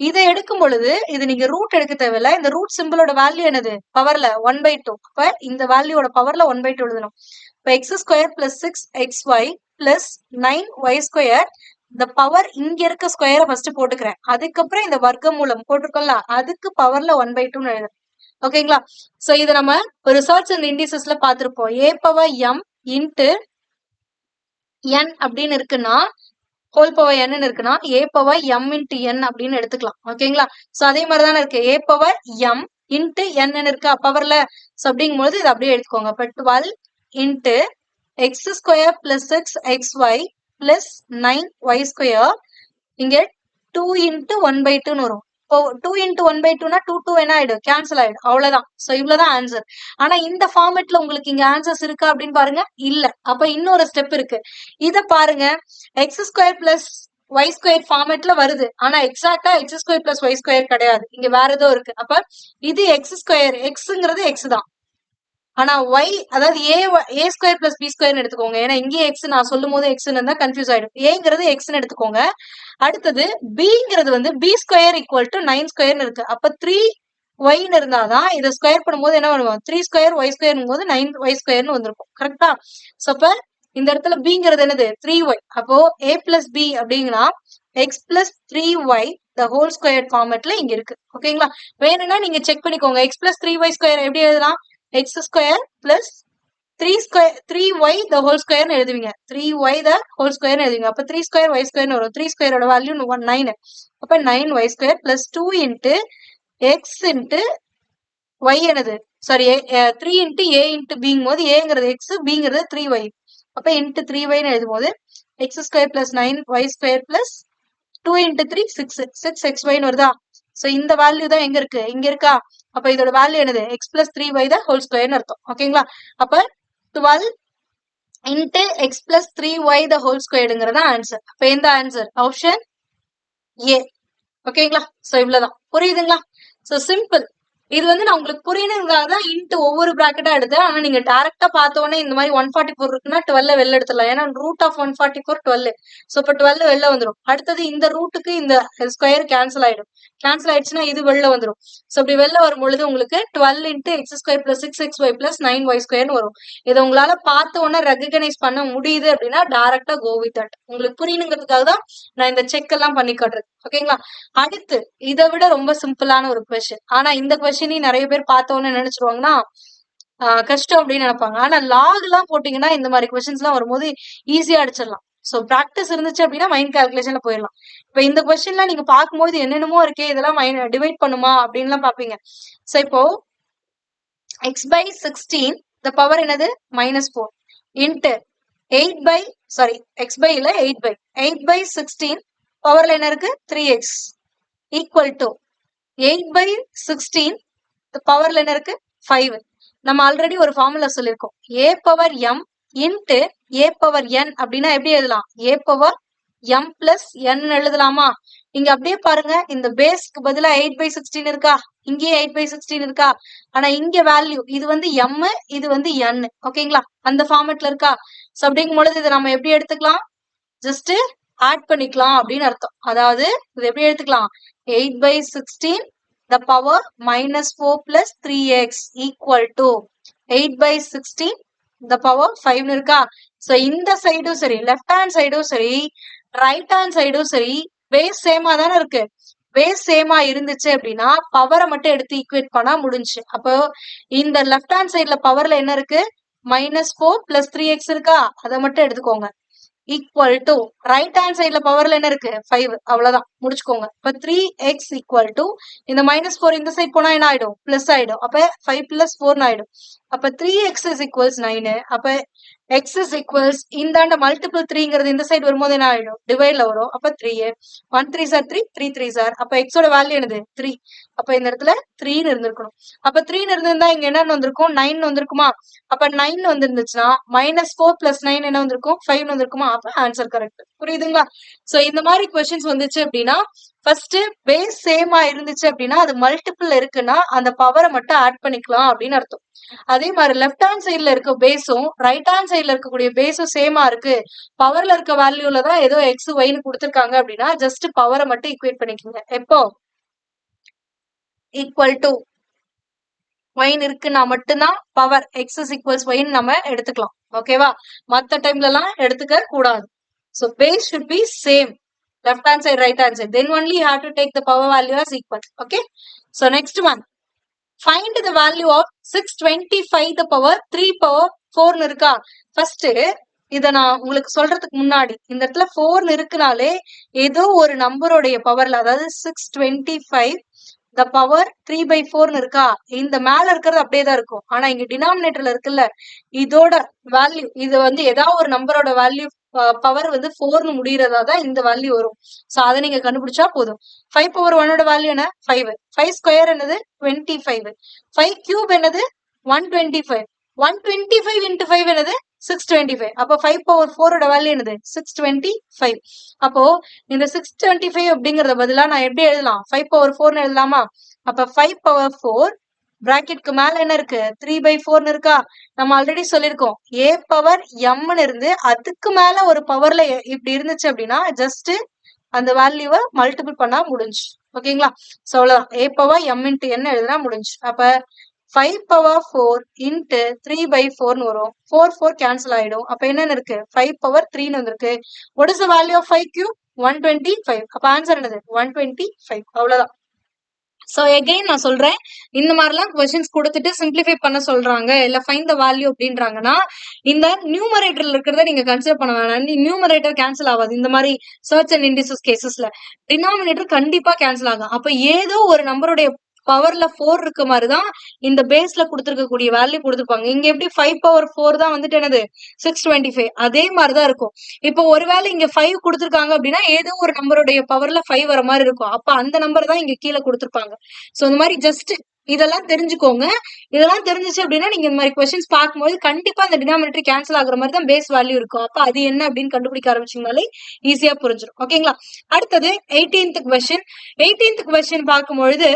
இதை எடுக்கும் பொழுது இது நீங்க ரூட் எடுக்க தேவையில்ல. இந்த ரூட் சிம்பிளோட வேல்யூ என்னது? பவர்ல 1/2. அப்ப இந்த வேல்யூவோட பவர்ல 1/2 எழுதணும். இப்ப X square plus 6xy plus 9y square இந்த பவர் இங்க இருக்க ஸ்கொயரை ஃபர்ஸ்ட் போட்டுக்கிறேன். அதுக்கப்புறம் இந்த வர்க்க மூலம் போட்டிருக்கோம்ல, அதுக்கு பவர்ல 1/2 எழுதுறேன். ஓகேங்களா? சோ இதை நம்ம ஒரு ரிசர்ச் அண்ட் இண்டிசஸ்ல பார்த்திருப்போம். a power m into n அப்படின்னு இருக்குன்னா, ஹோல் பவர் n இருக்குன்னா a power m into n அப்படின்னு எடுத்துக்கலாம். ஓகேங்களா? சோ அதே மாதிரி தானே இருக்கு, a power m into n இருக்கா பவர்ல. சோ அப்படிங்கும் போது இதை அப்படியே எடுத்துக்கோங்க. இப்ப 12 into X square plus 6xy plus 9y square இங்க 2 இன்ட்டு 1/2ன்னு வரும். இப்போ 2 இன்ட்டு 1/2னா 2 என்ன ஆயிடும்? கேன்சல் ஆயிடும். அவ்வளவுதான். சோ இவ்வளவுதான் ஆன்சர். ஆனா இந்த ஃபார்மேட்ல உங்களுக்கு இங்க ஆன்சர்ஸ் இருக்கா அப்படின்னு பாருங்க, இல்ல. அப்ப இன்னொரு ஸ்டெப் இருக்கு. இத பாருங்க, x square plus y square ஃபார்மேட்ல வருது. ஆனா எக்ஸாக்டா x square plus y square கிடையாது, இங்க வேற ஏதோ இருக்கு. அப்ப இது எக்ஸ் ஸ்கொயர், எக்ஸ்ங்கிறது எக்ஸ் தான். ஆனா ஒய் அதாவது ஏ ஸ்கொயர் பிளஸ் பி ஸ்கொயர்னு எடுத்துக்கோங்க. ஏன்னா இங்கே எக்ஸ் நான் சொல்லும் போது எக்ஸ்ன்னு இருந்தா கன்ஃபியூஸ் ஆயிடும். ஏங்கிறது எக்ஸ்ன்னு எடுத்துக்கோங்க. அடுத்தது பிங்கிறது வந்து பி ஸ்கொயர் ஈக்குவல் டு 9 ஸ்கொயர்னு இருக்கு. அப்ப 3y இருந்தாதான் இதை ஸ்கொயர் பண்ணும்போது என்ன பண்ணுவோம்? 3 ஸ்கொயர் ஒய் ஸ்கொயர் போது 9y ஸ்கொயர்னு வந்திருக்கும். கரெக்டா? சோ அப்ப இந்த இடத்துல பிங்கிறது என்னது? 3y. அப்போ a பிளஸ் பி அப்படிங்கன்னா x plus 3y the whole square ஃபார்மேட்ல இங்க இருக்கு. ஓகேங்களா? வேணும்னா நீங்க செக் பண்ணிக்கோங்க. எக்ஸ் பிளஸ் 3y ஸ்கொயர் எப்படி எழுதலாம்? X square plus 3y the whole ஸ்கொயர்னு எழுதுவீங்க. 3y த ஹோல் ஸ்கொயர்னு எழுதுவீங்க. அப்ப 3 ஸ்கொயர் y ஸ்கொயர்னு வரும். 3 ஸ்கொயரோட வேல்யூ 9. அப்ப 9y square plus 2 into X into y என்னது? சாரி 3 இன்ட்டு a இன்ட்டு பிங்கும் போது ஏங்கிறது எக்ஸ், பிங்கிறது 3y. அப்ப இன்ட்டு 3yன்னு எழுதும் போது X square plus 9y square plus 2 into 3 6xyன்னு வருதா? சோ இந்த வேல்யூ தான் எங்க இருக்கு? இங்க இருக்கா? அப்ப இதோட வேல்யூ என்னது? X plus 3y the whole ஸ்கொயர்னு அர்த்தம். ஓகேங்களா? அப்ப 12 into x plus 3y the whole ஸ்கொயர்ங்கிறதா ஆன்சர். அப்ப எந்த ஆன்சர்? Option A. ஓகேங்களா? சோ இவ்வளவுதான். புரியுதுங்களா? So simple. இது வந்து நான் உங்களுக்கு புரியணுங்காக தான் இன்ட்டு ஒவ்வொரு பிராக்கெட்டா எடுத்தேன். ஆனா நீங்க டைரக்டா பார்த்த உடனே இந்த மாதிரி 144 இருக்குன்னா 12 வெளில எடுத்துடலாம். ஏன்னா ரூட் ஆஃப் 144 12. சோ இப்ப 12 வெளில வந்துடும். அடுத்தது இந்த ரூட்டுக்கு இந்த ஸ்கொயர் கேன்சல் ஆயிடும். கேன்சல் ஆயிடுச்சுன்னா இது வெளில வந்துடும். சோ இப்படி வெளில வரும் பொழுது உங்களுக்கு 12 into X square plus 6xy plus 9y ஸ்கொயர்னு வரும். இதை உங்களால பார்த்த உடனே ரெகனைஸ் பண்ண முடியுது அப்படின்னா டைரக்டா கோ வித் தட். உங்களுக்கு புரியணுங்கிறதுக்காக தான் நான் இந்த செக் எல்லாம் பண்ணி காட்டுறது. ஓகேங்களா? அடுத்து இதை விட ரொம்ப சிம்பிளான ஒரு கொஸ்டின். ஆனா இந்த கொஸ்டினையும் நிறைய பேர் பார்த்த உடனே நினைச்சிருவாங்கன்னா கஷ்டம் அப்படின்னு நினைப்பாங்க. ஆனா லாக் எல்லாம் போட்டீங்கன்னா இந்த மாதிரி கொஸ்டின்ஸ் எல்லாம் வரும்போது ஈஸியா அடிச்சிடலாம். சோ பிராக்டிஸ் இருந்துச்சு அப்படின்னா மைண்ட் கால்குலேஷன்ல போயிடலாம். இப்ப இந்த கொஸ்டின்ல நீங்க பார்க்கும்போது என்னென்னமோ இருக்கே, இதெல்லாம் டிவைட் பண்ணுமா அப்படின்லாம் பாப்பீங்க. சோ இப்போ x by 16 the power என்னது -4 into 8 by x by இல்ல 8 by 16 பவர்ல என்ன இருக்கு 3x equal to 8 by 16 பவர்ல என்ன இருக்கு 5. நம்ம ஆல்ரெடி ஒரு ஃபார்முலா சொல்லியிருக்கோம், a power m into a power n அப்படின்னா எப்படி எழுதலாம், a power m plus n எழுதலாமா? இங்க அப்படியே பாருங்க, இந்த பேஸ்க்கு பதிலா 8 by 16 இருக்கா, இங்கேயே 8 by 16 இருக்கா, ஆனா இங்க வேல்யூ இது வந்து m, இது வந்து n. ஓகேங்களா, அந்த ஃபார்மேட்ல இருக்கா. சோ அப்படிங்கும் பொழுது இதை நம்ம எப்படி எடுத்துக்கலாம், ஜஸ்ட் ஆட் பண்ணிக்கலாம் அப்படின்னு அர்த்தம். அதாவது இது எப்படி எடுத்துக்கலாம், 8 by 16 the power -4 plus 3x equal to 8 by 16 the power 5 இருக்கா. சோ இந்த சைடும் சரி, லெஃப்ட் ஹேண்ட் சைடும் சரி, ரைட் ஹேண்ட் சைடும் சரி, பேஸ் சேமா தானே இருக்கு. பேஸ் சேமா இருந்துச்சு அப்படின்னா பவரை மட்டும் எடுத்து ஈக்குவேட் பண்ணா முடிஞ்சு. அப்போ இந்த லெஃப்ட் ஹேண்ட் சைட்ல பவர்ல என்ன இருக்கு, -4 plus 3x இருக்கா, அதை மட்டும் எடுத்துக்கோங்க. ஈக்குவல் டு ரைட் ஹேண்ட் சைட்ல பவர்ல என்ன இருக்கு 5, அவ்வளவுதான், முடிச்சுக்கோங்க. இப்ப 3x ஈக்குவல் டு இந்த -4 இந்த சைட் போனா என்ன ஆயிடும், பிளஸ் ஆயிடும். அப்ப 5 plus 4 ஆயிடும். அப்ப 3x is equals 9. அப்ப x is equals இந்தாண்ட மல்டிபிள் 3ங்கிறது இந்த சைடு வரும்போது என்ன ஆயிடும், டிவைட்ல வரும். அப்ப 3 1 3s are 3 3 3s are, அப்ப x ஓட வேல்யூ என்னது 3. அப்ப இந்த இடத்துல 3 இருந்திருக்கணும். அப்ப 3 இருந்திருந்தா இங்க என்ன வந்திருக்கும், 9 வந்திருக்குமா. அப்ப 9 வந்திருந்துச்சுன்னா -4 plus 9 என்ன வந்திருக்கும், 5 வந்திருக்குமா. அப்ப ஆன்சர் கரெக்ட். புரியுதுங்களா. சோ இந்த மாதிரி கொஸ்டின்ஸ் வந்துச்சு அப்படின்னா ஃபர்ஸ்ட் பேஸ் சேமா இருந்துச்சு அப்படின்னா அது மல்டிபிள் இருக்குன்னா அந்த பவரை மட்டும் ஆட் பண்ணிக்கலாம் அப்படின்னு அர்த்தம். அதே மாதிரி லெஃப்ட் ஹேண்ட் சைட்ல இருக்க பேஸும் ரைட் ஹேண்ட் சைட்ல இருக்கக்கூடிய பேஸும் சேமா இருக்கு, பவர்ல இருக்க வேல்யூல தான் ஏதோ எக்ஸ் ஒய்னு கொடுத்துருக்காங்க அப்படின்னா ஜஸ்ட் பவரை மட்டும் ஈக்குவேட் பண்ணிக்கோங்க. எப்போ ஈக்குவல் டு ஒயின் இருக்குன்னா மட்டும்தான் பவர் எக்ஸ் இஸ் ஈக்குவல்ஸ் ஒய்னு நம்ம எடுத்துக்கலாம். ஓகேவா, மற்ற டைம்ல எல்லாம் எடுத்துக்க கூடாது. So base should be same, left hand side, right hand side. Then only you have to take the power value as equal. Okay. So next one, find the value of 625 the power 3 power 4 இருக்கா. First இத நான் உங்களுக்கு சொல்றதுக்கு முன்னாடி இந்த இடத்துல 4 இருக்குனாலே ஏதோ ஒரு நம்பருடைய பவர்ல, அதாவது 625 the power 3 by 4 இருக்கா, இந்த மேல இருக்கிறது அப்படியே தான் இருக்கும். ஆனா இங்க டினாமினேட்டர்ல இருக்குல்ல, இதோட வேல்யூ இது வந்து ஏதாவது ஒரு நம்பரோட வேல்யூ பவர் வந்து 4 முடியறதா தான் இந்த வேல்யூ வரும். சோ அதை நீங்க கண்டுபிடிச்சா போதும். 5 power 1 வேல்யூ என்ன 5, 5 ஸ்கொயர் என்னது 25, 5 கியூப் என்னது 125, 125 into 5 என்னது 625. அப்போ 5 power 4 வேல்யூ என்னது 625. அப்போ இந்த 625 அப்படிங்கறத பதிலா நான் எப்படி எழுதலாம், 5 power 4 எழுதலாமா. அப்ப 5 power 4 பிராக்கெட்க்கு மேல என்ன இருக்கு 3 by 4 இருக்கா. நம்ம ஆல்ரெடி சொல்லிருக்கோம், a பவர் m இருந்து அதுக்கு மேல ஒரு பவர்ல இப்படி இருந்துச்சு அப்படின்னா ஜஸ்ட் அந்த வேல்யூவை மல்டிபிள் பண்ணா முடிஞ்சு. ஓகேங்களா. சோ அவ்வளவுதான், a power m into n எழுதுனா முடிஞ்சு. அப்ப 5 power 4 into 3 by 4 வரும். 4 4 கேன்சல் ஆயிடும். அப்ப என்னன்னு இருக்கு 5 power 3 வந்திருக்கு. what is the value of 5 cube 125. அப்ப ஆன்சர் என்னது 125. அவ்வளவுதான். சோ எகைன் நான் சொல்றேன், இந்த மாதிரிலாம் கொஸ்டின்ஸ் கொடுத்துட்டு சிம்பிளிஃபை பண்ண சொல்றாங்க, இல்ல ஃபைண்ட் த வேல்யூ அப்படின்றாங்கன்னா இந்த நியூமரேட்டர்ல இருக்கிறத நீங்க கன்சிடர் பண்ண வேணாம். நியூமரேட்டர் கேன்சல் ஆகாது இந்த மாதிரி சர்ச் அண்ட் இண்டிசஸ் கேசஸ்ல. டினாமினேட்டர் கண்டிப்பா கேன்சல் ஆகும். அப்ப ஏதோ ஒரு நம்பருடைய பவர்ல 4 இருக்க மாதிரிதான் இந்த பேஸ்ல கொடுத்துருக்கக்கூடிய வேல்யூ கொடுத்துருப்பாங்க. இங்க எப்படி 5 power 4 தான் வந்துட்டு என்னது 625, அதே மாதிரிதான் இருக்கும். இப்போ ஒருவேளை இங்க 5 கொடுத்துருக்காங்க அப்படின்னா ஏதோ ஒரு நம்பருடைய பவர்ல 5 வர மாதிரி இருக்கும். அப்ப அந்த நம்பர் தான் இங்க கீழே கொடுத்துருப்பாங்க. சோ இந்த மாதிரி ஜஸ்ட் இதெல்லாம் தெரிஞ்சுக்கோங்க. இதெல்லாம் தெரிஞ்சிச்சு அப்படின்னா நீங்க இந்த மாதிரி கொஸ்டின்ஸ் பார்க்கும்போது கண்டிப்பா அந்த டினாமினேட்டர் கேன்சல் ஆகுற மாதிரி தான் பேஸ் வேல்யூ இருக்கும். அப்ப அது என்ன அப்படின்னு கண்டுபிடிக்க ஆரம்பிச்சீங்கனாலே ஈஸியா புரிஞ்சிடும். ஓகேங்களா. அடுத்தது 18th கொஸ்டின். 18th கொஸ்டின் பார்க்கும்பொழுது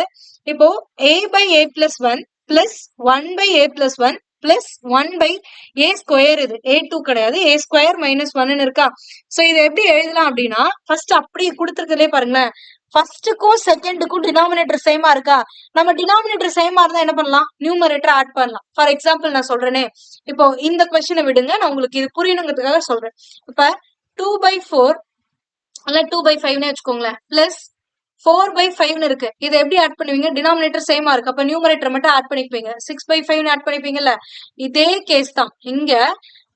இப்போ a by a plus 1 plus 1 by a plus 1 plus 1 by a square, இது a2 கிடையாது, a square minus 1 இருக்கா. சோ இதை எப்படி எழுதலாம் அப்படின்னா ஃபர்ஸ்ட் அப்படியே கொடுத்துருக்கதே பாருங்களேன், ஃபர்ஸ்டுக்கும் செகண்டுக்கும் டினாமினேட்டர் சேமா இருக்கா. நம்ம டினாமினேட்டர் சேமா இருந்தா என்ன பண்ணலாம், நியூமரேட்டர் ஆட் பண்ணலாம். ஃபார் எக்ஸாம்பிள் நான் சொல்றேனே, இப்போ இந்த கொஸ்டினை விடுங்க, நான் உங்களுக்கு இது புரியணுங்கிறதுக்காக சொல்றேன். இப்ப 2 by 4 அல்ல 2 by 5 வச்சுக்கோங்களேன், பிளஸ் 4 by 5 இருக்கு. இதை எப்படி ஆட் பண்ணுவீங்க, டினாமினேட்டர் சேமா இருக்கு, அப்ப நியூமரேட்டர் மட்டும் ஆட் பண்ணிப்பீங்க. 6 by 5 ஆட் பண்ணிப்பீங்கல்ல, இதே கேஸ் தான் இங்க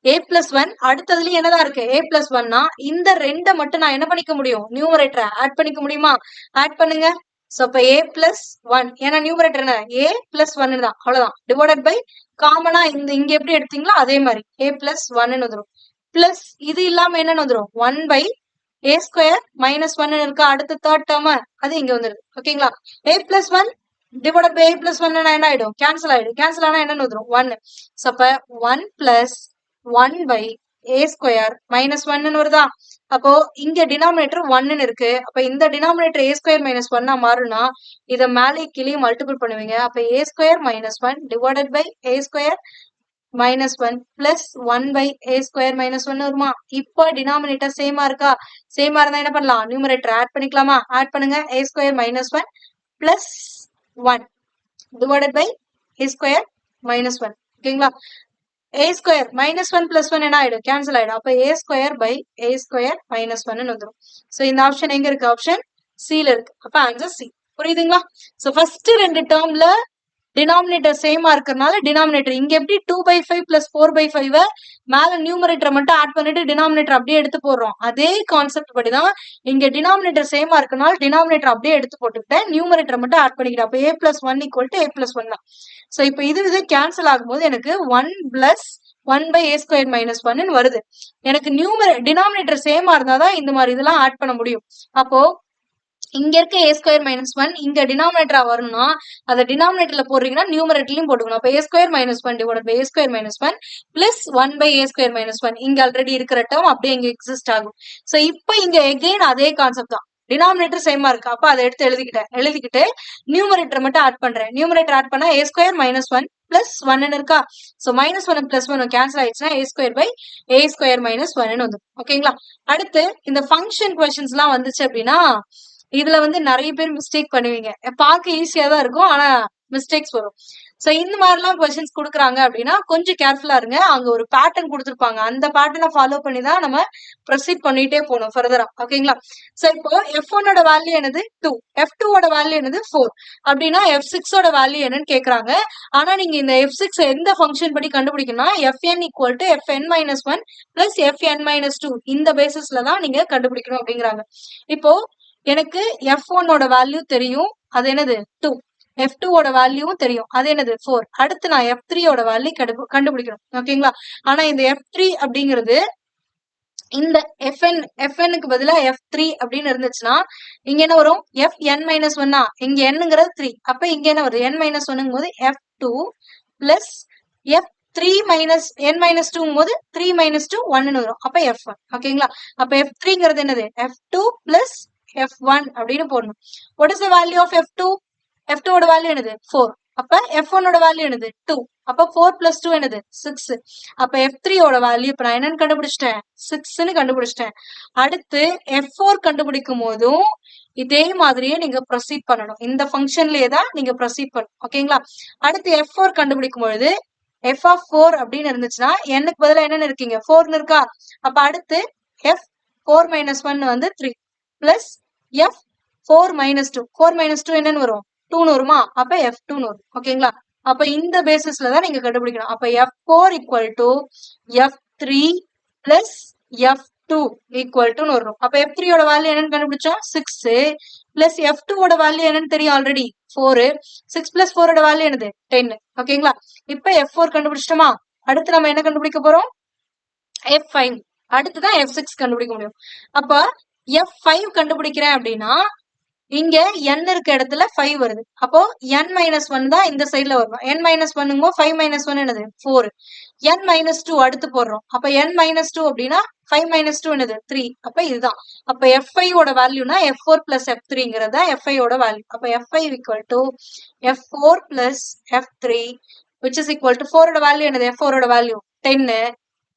a plus 1 அடுத்ததுல என்னதான் இருக்கு a plus 1னா இந்த ரெண்டை மட்டும் நான் என்ன பண்ணிக்க முடியும் நியூமரேட்டரை ஆட் பண்ணிக்க முடியுமா ஆட் பண்ணுங்க சோ அப்ப a plus 1 ஏன்னா நியூமரேட்டர் என்ன a plus 1 தான் அவ்வளவுதான் டிவைடட் பை காமனா இங்க எப்படி எடுத்தீங்களோ அதே மாதிரி a plus 1 வந்துரும் பிளஸ் இது இல்லாம என்னன்னு வந்துரும் 1 by a ஸ்கொயர் மைனஸ் 1 இருக்கா அடுத்த தேர்ட் டேர்ம் அது இங்க வந்துருது ஓகேங்களா a plus 1 divided by a plus 1 என்ன ஆயிடும் கேன்சல் ஆயிடும் கேன்சல் ஆனா என்னன்னு வந்துரும் 1 சோ அப்ப 1 plus 1 by a square minus 1 வருதா அப்போ இங்க டினாமினேட்டர் 1 இருக்கு அப்ப இந்த டினாமினேட்டர் a ஸ்கொயர் மைனஸ் 1 மாறுனா இத மேலே கீழே மல்டிபிள் பண்ணுவீங்க அப்ப a square minus 1 divided by a square minus 1 plus 1 by a square minus 1 வருமா இப்போ டினாமினேட்டர் சேமா இருக்கா சேமா இருந்தா என்ன பண்ணலாம் நியூமரேட்டர் ஆட் பண்ணிக்கலாமா ஆட் பண்ணுங்க a square minus 1 plus 1 divided by a square minus 1 ஓகேங்களா a square minus 1 plus 1 என்ன ஆயிடும் கேன்சல் ஆயிடும் அப்ப a square by a square minus 1 வந்துரும் சோ இந்த ஆப்ஷன் எங்க இருக்கு ஆப்ஷன் C ல இருக்கு அப்ப ஆன்சர் C புரியுதுங்களா சோ ஃபர்ஸ்ட் ரெண்டு டேர்ம்ல டினாமினேட்டர் சேமா இருக்கறனால டினாமினேட்டர் இங்க எப்படி 2/5 plus 4/5 மேல நியூமரேட்டர் மட்டும் ஆட் பண்ணிட்டு டினாமினேட்டர் அப்படியே எடுத்து போடுறோம் அதே கான்செப்ட் படிதான் இங்க டினாமினேட்டர் சேமா இருக்கனால டினாமினேட்டர் அப்படியே எடுத்து போட்டுக்கிட்டேன் நியூமரேட்டர் மட்டும் ஆட் பண்ணிக்கிட்டேன் அப்ப a plus 1 equal to a plus 1 தான் சோ இப்போ இது கேன்சல் ஆகும்போது எனக்கு 1 plus 1 by a square minus 1 வருது எனக்கு டினாமினேட்டர் சேமா இருந்தாதான் இந்த மாதிரி இதெல்லாம் ஆட் பண்ண முடியும் அப்போ இங்க இருக்க a ஸ்கொயர் மைனஸ் 1 இங்க டினாமினேட்டரா வரணும்னா அதை டினாமினேட்டர்ல போடுறீங்கன்னா நியூமரேட்டர்லயும் போட்டுக்கணும் அப்ப a square minus 1 divide by a square minus 1 plus 1 by a square minus 1 இங்க ஆல்ரெடி இருக்கிற டேர்ம் அப்படியே இங்க எக்ஸிஸ்ட் ஆகும் சோ இப்போ இங்க எகெயின் அதே கான்செப்ட் தான் டினாமினேட்டர் சேமா இருக்கு அப்ப அதை எடுத்து எழுதிக்கிட்டு நியூமரேட்டர் மட்டும் ஆட் பண்றேன் நியூமரேட்டர் ஆட் பண்ணா a ஸ்கொயர் மைனஸ் 1 பிளஸ் 1 இருக்கா சோ மைனஸ் 1 பிளஸ் 1 கேன்சல் ஆயிடுச்சுன்னா a square by a square minus 1 வந்து ஓகேங்களா அடுத்து இந்த ஃபங்க்ஷன் கொஸ்டின்ஸ் எல்லாம் வந்துச்சு அப்படின்னா இதுல வந்து நிறைய பேர் மிஸ்டேக் பண்ணுவீங்க பார்க்க ஈஸியா தான் இருக்கும் ஆனா மிஸ்டேக்ஸ் வரும் சோ இந்த மாதிரிலாம் கொஸ்டின்ஸ் கொடுக்குறாங்க அப்படின்னா கொஞ்சம் கேர்ஃபுல்லா இருங்க அங்க ஒரு பேட்டர்ன் கொடுத்துருப்பாங்க அந்த பேட்டர்னை ஃபாலோ பண்ணி தான் நம்ம ப்ரொசீட் பண்ணிட்டே போகணும் ஃபர்தரா ஓகேங்களா சோ இப்போ f1 ஓட வேல்யூ என்னது 2 f2 ஓட வேல்யூ என்னது 4 அப்படின்னா f6 ஓட வேல்யூ என்னன்னு கேக்குறாங்க ஆனா நீங்க இந்த f6 எந்த ஃபங்க்ஷன் படி கண்டுபிடிக்கணும்னா fn equal to fn minus 1 plus fn minus 2 இந்த பேசிஸ்ல தான் நீங்க கண்டுபிடிக்கணும் அப்படிங்கிறாங்க இப்போ எனக்கு f1 ஓட வேல்யூ தெரியும் அது என்னது 2 f2 ஓட வேல்யூவும் தெரியும் அது என்னது 4 அடுத்து நான் f3 ஓட வேல்யூ கண்டுபிடிக்கணும் ஓகேங்களா ஆனா இந்த f3 அப்படிங்கிறது இந்த fnக்கு பதிலா f3 அப்படின்னு இருந்துச்சுன்னா இங்க என்ன வரும் fn மைனஸ் 1 இங்க nங்கிறது 3 அப்ப இங்க என்ன வருது n மைனஸ் 1 போது f2 plus f3 minus n minus 2 போது 3 மைனஸ் 2 1 வரும் அப்ப f1 ஓகேங்களா அப்ப f3ங்கிறது என்னது f2 பிளஸ் f1 அப்படின்னு போடணும் what is the value of f2 f2 ஓட வேல்யூ என்னது 4 அப்ப f1 ஓட வேல்யூ என்னது 2 அப்ப 4 plus 2 என்னது 6 அப்ப f3 ஓட வேல்யூ இப்ப நான் என்னன்னு கண்டுபிடிச்சிட்டேன் 6ன்னு கண்டுபிடிச்சிட்டேன் அடுத்து f4 கண்டுபிடிக்கும் போதும் இதே மாதிரியே நீங்க ப்ரொசீட் பண்ணணும் இந்த ஃபங்க்ஷன்லயே தான் நீங்க ப்ரொசீட் பண்ணணும் ஓகேங்களா அடுத்து f4 கண்டுபிடிக்கும் பொழுது f of 4 அப்படின்னு இருந்துச்சுன்னா என்னக்கு பதிலா என்னன்னு இருக்கீங்க 4ன்னு இருக்கா அப்ப அடுத்து f4 minus 1 வந்து 3 பிளஸ் f4 மைனஸ் 2 4 மைனஸ் 2 என்னன்னு வரும் 2 வருமா அப்ப f2 வரும் ஓகேங்களா அப்ப இந்த பேசிஸ்ல தான் நீங்க கண்டுபிடிக்கணும் அப்ப f4 equal to f3 plus f2 equal to வரும் அப்ப f3 ஓட வேல்யூ என்னன்னு கண்டுபிடிச்சோம் 6 பிளஸ் f2 ஓட வேல்யூ என்னன்னு தெரியும் ஆல்ரெடி 4 6 பிளஸ் 4 ஓட வேல்யூ என்னது 10 ஓகேங்களா இப்ப f4 கண்டுபிடிச்சிட்டோமா அடுத்து நம்ம என்ன கண்டுபிடிக்க போறோம் f5 அடுத்துதான் f6 கண்டுபிடிக்க முடியும் அப்ப f5 கண்டுபிடிக்கிறேன் அப்படின்னா இங்க n இருக்க இடத்துல 5 வருது அப்போ n மைனஸ் 1 தான் இந்த சைட்ல வரும் n மைனஸ் 1 5 மைனஸ் 1 என்னது 4 n மைனஸ் 2 அடுத்து போடுறோம் அப்ப n மைனஸ் 2 அப்படின்னா 5 மைனஸ் 2 என்னது 3 அப்ப இதுதான் அப்ப f5 ஓட வேல்யூனா f4 பிளஸ் f3ங்கிறதா f5 ஓட வேல்யூ அப்ப f5 equal to f4 plus f3 which is equal to 4 ஓட வேல்யூ என்னது f4 ஓட வேல்யூ 10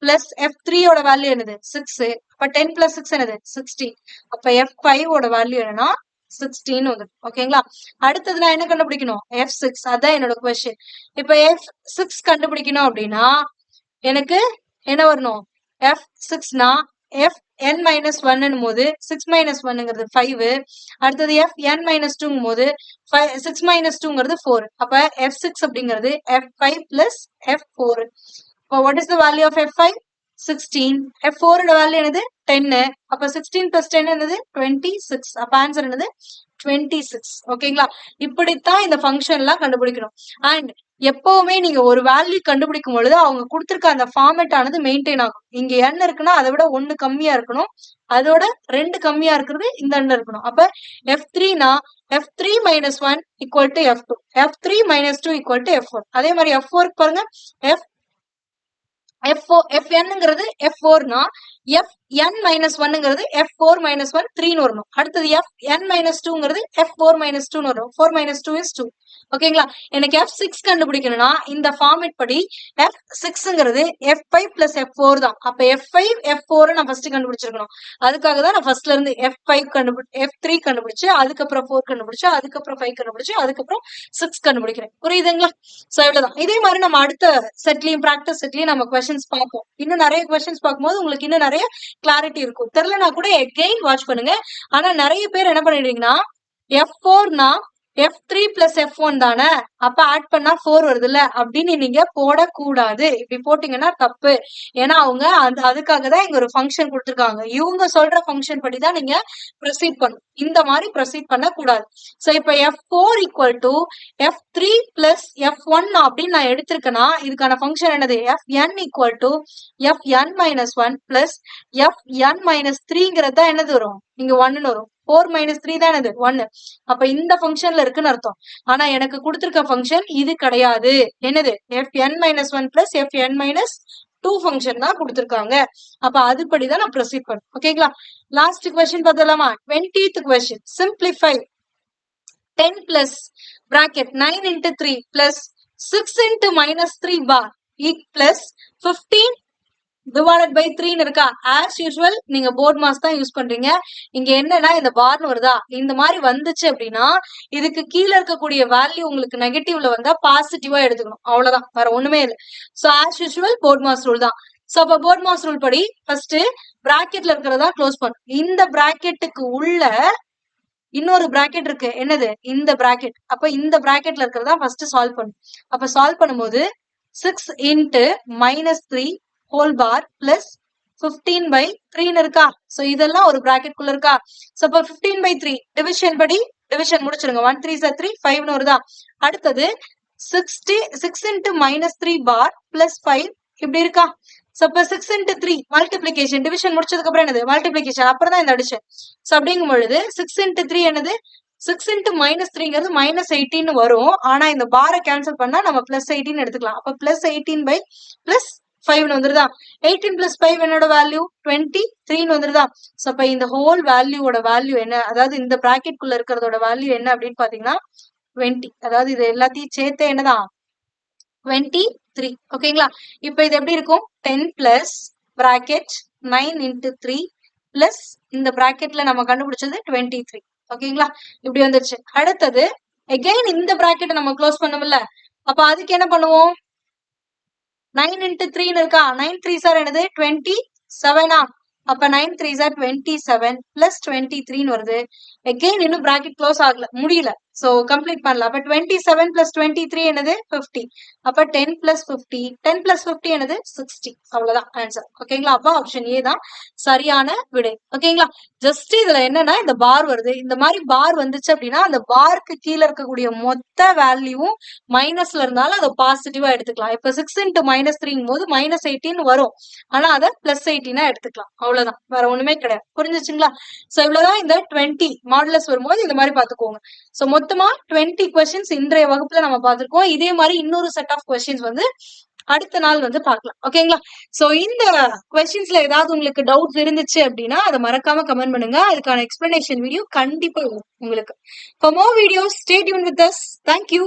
பிளஸ் f3 ஓட வேல்யூ என்னது 6 அப்ப 10 பிளஸ் 6 என்னது 16 அப்ப f5 ஓட வேல்யூ என்னன்னா 16 வந்து ஓகேங்களா அடுத்தது நான் என்ன கண்டுபிடிக்கணும் f6 அதான் என்னோட क्वेश्चन இப்ப f6 கண்டுபிடிக்கணும் அப்படின்னா எனக்கு என்ன வரணும் f6னா fn minus 1 போது 6 minus 1ங்கிறது 5 அடுத்தது fn minus 2 போது 6 minus 2ங்கிறது 4 அப்ப f6 அப்படிங்கிறது f5 plus f4 what is the value of f5 16. F4 value என்னது 10. அப்ப 16 plus 10 என்னது 26. அப்ப ஆன்சர் என்னது 26. ஓகேங்களா? இப்படித்தான் இந்த ஃபங்க்ஷன் எல்லாம் கண்டுபிடிக்கணும். அண்ட் எப்பவுமே நீங்க ஒரு வேல்யூ கண்டுபிடிக்கும் பொழுது அவங்க கொடுத்திருக்க அந்த ஃபார்மேட் ஆனது மெயின்டைன் ஆகும். இங்க n இருக்குன்னா அதை விட 1 கம்மியா இருக்கணும், அதோட 2 கம்மியா இருக்கிறது இந்த n இருக்கணும். அப்ப F3னா F3 minus 1 equal to F2, F3 minus 2 equal to F4. அதே மாதிரி F4 பாருங்க, Fnங்கிறது F4னா Fn minus 1ங்கிறது F4 minus 1 3ன்னு வரணும். அடுத்தது Fn minus 2ங்கிறது F4 minus 2ன்னு வரும். 4 minus 2 is 2. ஓகேங்களா? எனக்கு F6 கண்டுபிடிக்கணும்னா இந்த ஃபார்மேட் படி F6ங்கிறது F5 plus F4 தான். அப்ப F5 F4 நான் ஃபர்ஸ்ட் கண்டுபிடிச்சிருக்கணும். அதுக்காக தான் நான் ஃபர்ஸ்ட்ல இருந்து F5 F3 கண்டுபிடிச்சு, அதுக்கப்புறம் 4 கண்டுபிடிச்சு, அதுக்கப்புறம் 5 கண்டுபிடிச்சு, அதுக்கப்புறம் 6 கண்டுபிடிக்கிறேன். புரியுதுங்களா? சோ இவ்வளவுதான். இதே மாதிரி நம்ம அடுத்த செட்லயும் பிராக்டிஸ் செட்லயும் நம்ம கொஸ்டின்ஸ் பார்ப்போம். இன்னும் நிறைய கொஸ்டின்ஸ் பார்க்கும்போது உங்களுக்கு இன்னும் நிறைய கிளாரிட்டி இருக்கும். தெரியலனா கூட எகைன் வாட்ச் பண்ணுங்க. ஆனா நிறைய பேர் என்ன பண்ணிடுறீங்கன்னா F4னா F3 plus F1 தானே, அப்ப ஆட் பண்ணா 4 வருது இல்ல அப்படின்னு நீங்க போடக்கூடாது. இப்படி போட்டீங்கன்னா தப்பு. ஏன்னா அவங்க அதுக்காக தான் இங்க ஒரு ஃபங்க்ஷன் கொடுத்துருக்காங்க. இவங்க சொல்ற ஃபங்க்ஷன் படி தான் நீங்க ப்ரொசீட் பண்ணணும். இந்த மாதிரி ப்ரொசீட் பண்ண கூடாது. சோ இப்ப F4 equal to F3 plus F1 அப்படின்னு நான் எடுத்திருக்கேன்னா இதுக்கான ஃபங்க்ஷன் என்னது? Fn equal to Fn minus 1 plus Fn minus 3ங்கிறது தான் என்னது வரும்? இங்க 1ன்னு வரும். 4 minus 3 தான் என்னது 1. அப்ப இந்த ஃபங்க்ஷன்ல இருக்குன்னு அர்த்தம். ஆனா எனக்கு கொடுத்திருக்க ஃபங்க்ஷன் இது கிடையாது. என்னது? Fn minus 1 plus Fn minus 2 function தான் கொடுத்திருக்காங்க. அப்ப அதுபடிதான் நான் ப்ரொசீட் பண்ணும். ஓகேங்களா? லாஸ்ட் கொஸ்டின் பார்த்தலாமா? 20th question. Simplify 10 plus bracket 9 into 3 plus 6 into minus 3 bar plus 15 divided by 3 இருக்கா? as usual நீங்க போர்ட் மாஸ் தான் யூஸ் பண்றீங்க. இங்க என்னன்னா இந்த பார்னு வருதா, இந்த மாதிரி வந்துச்சு அப்படின்னா இதுக்கு கீழே இருக்கக்கூடிய வேல்யூ உங்களுக்கு நெகட்டிவ்ல வந்தா பாசிட்டிவா எடுத்துக்கணும். அவ்வளவுதான், வேற ஒண்ணுமே இல்லை. So as usual BODMAS rule தான். சோ அப்ப போர்ட் மாஸ் ரூல் படி ஃபர்ஸ்ட் பிராக்கெட்ல இருக்கிறதா க்ளோஸ் பண்ணும். இந்த பிராக்கெட்டுக்கு உள்ள இன்னொரு பிராக்கெட் இருக்கு, என்னது? இந்த பிராக்கெட். அப்ப இந்த பிராக்கெட்ல இருக்கிறதா ஃபர்ஸ்ட் சால்வ் பண்ணும். அப்ப சால்வ் பண்ணும்போது 6 into minus 3 whole bar plus 15 by 3 இருக்கா? சோ இதெல்லாம் ஒரு பிராக்கெட் குள்ள இருக்கா? சோ அப்ப 15 by 3 டிவிஷன் படி டிவிஷன் முடிச்சிருங்க. 1 3 is 3, 5 வருதா? அடுத்தது 6 into minus 3 bar plus 5 இப்படி இருக்கா? சோ அப்ப 6 into 3 மல்டிப்ளிகேஷன், டிவிஷன் முடிச்சதுக்கு அப்புறம் என்னது? மல்டிப்ளிகேஷன், அப்புறம் தான் இந்த அடிஷன். சோ அப்படிங்கும் பொழுது 6 into 3 என்னது? 6 into minus 3ங்கிறது minus 18 வரும். ஆனா இந்த பாரை கேன்சல் பண்ணா நம்ம plus 18 எடுத்துக்கலாம். அப்ப plus 18 by plus 5 வந்துருதா? 18 plus 5 என்னோட வேல்யூ 23 வந்துருதா? சோ அப்ப இந்த ஹோல் வேல்யூவோட வேல்யூ என்ன, அதாவது இந்த பிராக்கெட் குள்ள இருக்கிறதோட வேல்யூ என்ன அப்படின்னு பாத்தீங்கன்னா 20. அதாவது இது எல்லாத்தையும் சேர்த்து என்னதான் 23. ஓகேங்களா? இப்ப இது எப்படி இருக்கும்? 10 plus bracket 9 into 3 plus இந்த பிராக்கெட்ல நம்ம கண்டுபிடிச்சது 23. ஓகேங்களா? இப்படி வந்துருச்சு. அடுத்தது again இந்த பிராக்கெட்டை நம்ம க்ளோஸ் பண்ணும்ல, அப்ப அதுக்கு என்ன பண்ணுவோம்? 9 into 3 இருக்கா? 9 3s are என்னது? 27. அப்ப 9 3s are 27 plus 23 வருது. again இன்னும் பிராக்கெட் க்ளோஸ் ஆகல, முடியல. சோ கம்ப்ளீட் பண்ணலாம். அப்ப 27 plus 23 என்னது? 50. அப்ப 10 plus 50, 10 plus 50 என்னது? 60. அவ்வளவுதான் ஆன்சர். ஓகேங்களா? அப்ப ஆப்ஷன் ஏ தான் சரியான விடை. ஓகேங்களா? ஜஸ்ட் இதுல என்னன்னா இந்த பார் வருது. இந்த மாதிரி பார் வந்துச்சு அப்படின்னா அந்த பார்க்கு கீழே இருக்கக்கூடிய மொத்த வேல்யூவும் மைனஸ்ல இருந்தாலும் அதை பாசிட்டிவா எடுத்துக்கலாம். இப்ப 6 into minus 3 போது minus 18 வரும். ஆனா அதை பிளஸ் 18 எடுத்துக்கலாம். அவ்வளவுதான், வேற ஒண்ணுமே கிடையாது. புரிஞ்சுச்சுங்களா? சோ இவ்வளவுதான் இந்த 20 மாடுலஸ் வரும்போது இந்த மாதிரி பாத்துக்கோங்க. சோ மொத்தமா 20 கொஸ்டின்ஸ் இன்றைய வகுப்புல நம்ம பார்த்திருக்கோம். இதே மாதிரி இன்னொரு செட் ஆஃப் கொஸ்டின்ஸ் வந்து அடுத்த நாள் வந்து பார்க்கலாம். ஓகேங்களா? சோ இந்த கொஸ்டின்ஸ்ல ஏதாவது உங்களுக்கு டவுட்ஸ் இருந்துச்சு அப்படின்னா அதை மறக்காம கமெண்ட் பண்ணுங்க. அதுக்கான எக்ஸ்பிளனேஷன் வீடியோ கண்டிப்பா உங்களுக்கு. For more videos, stay tuned with us. Thank you.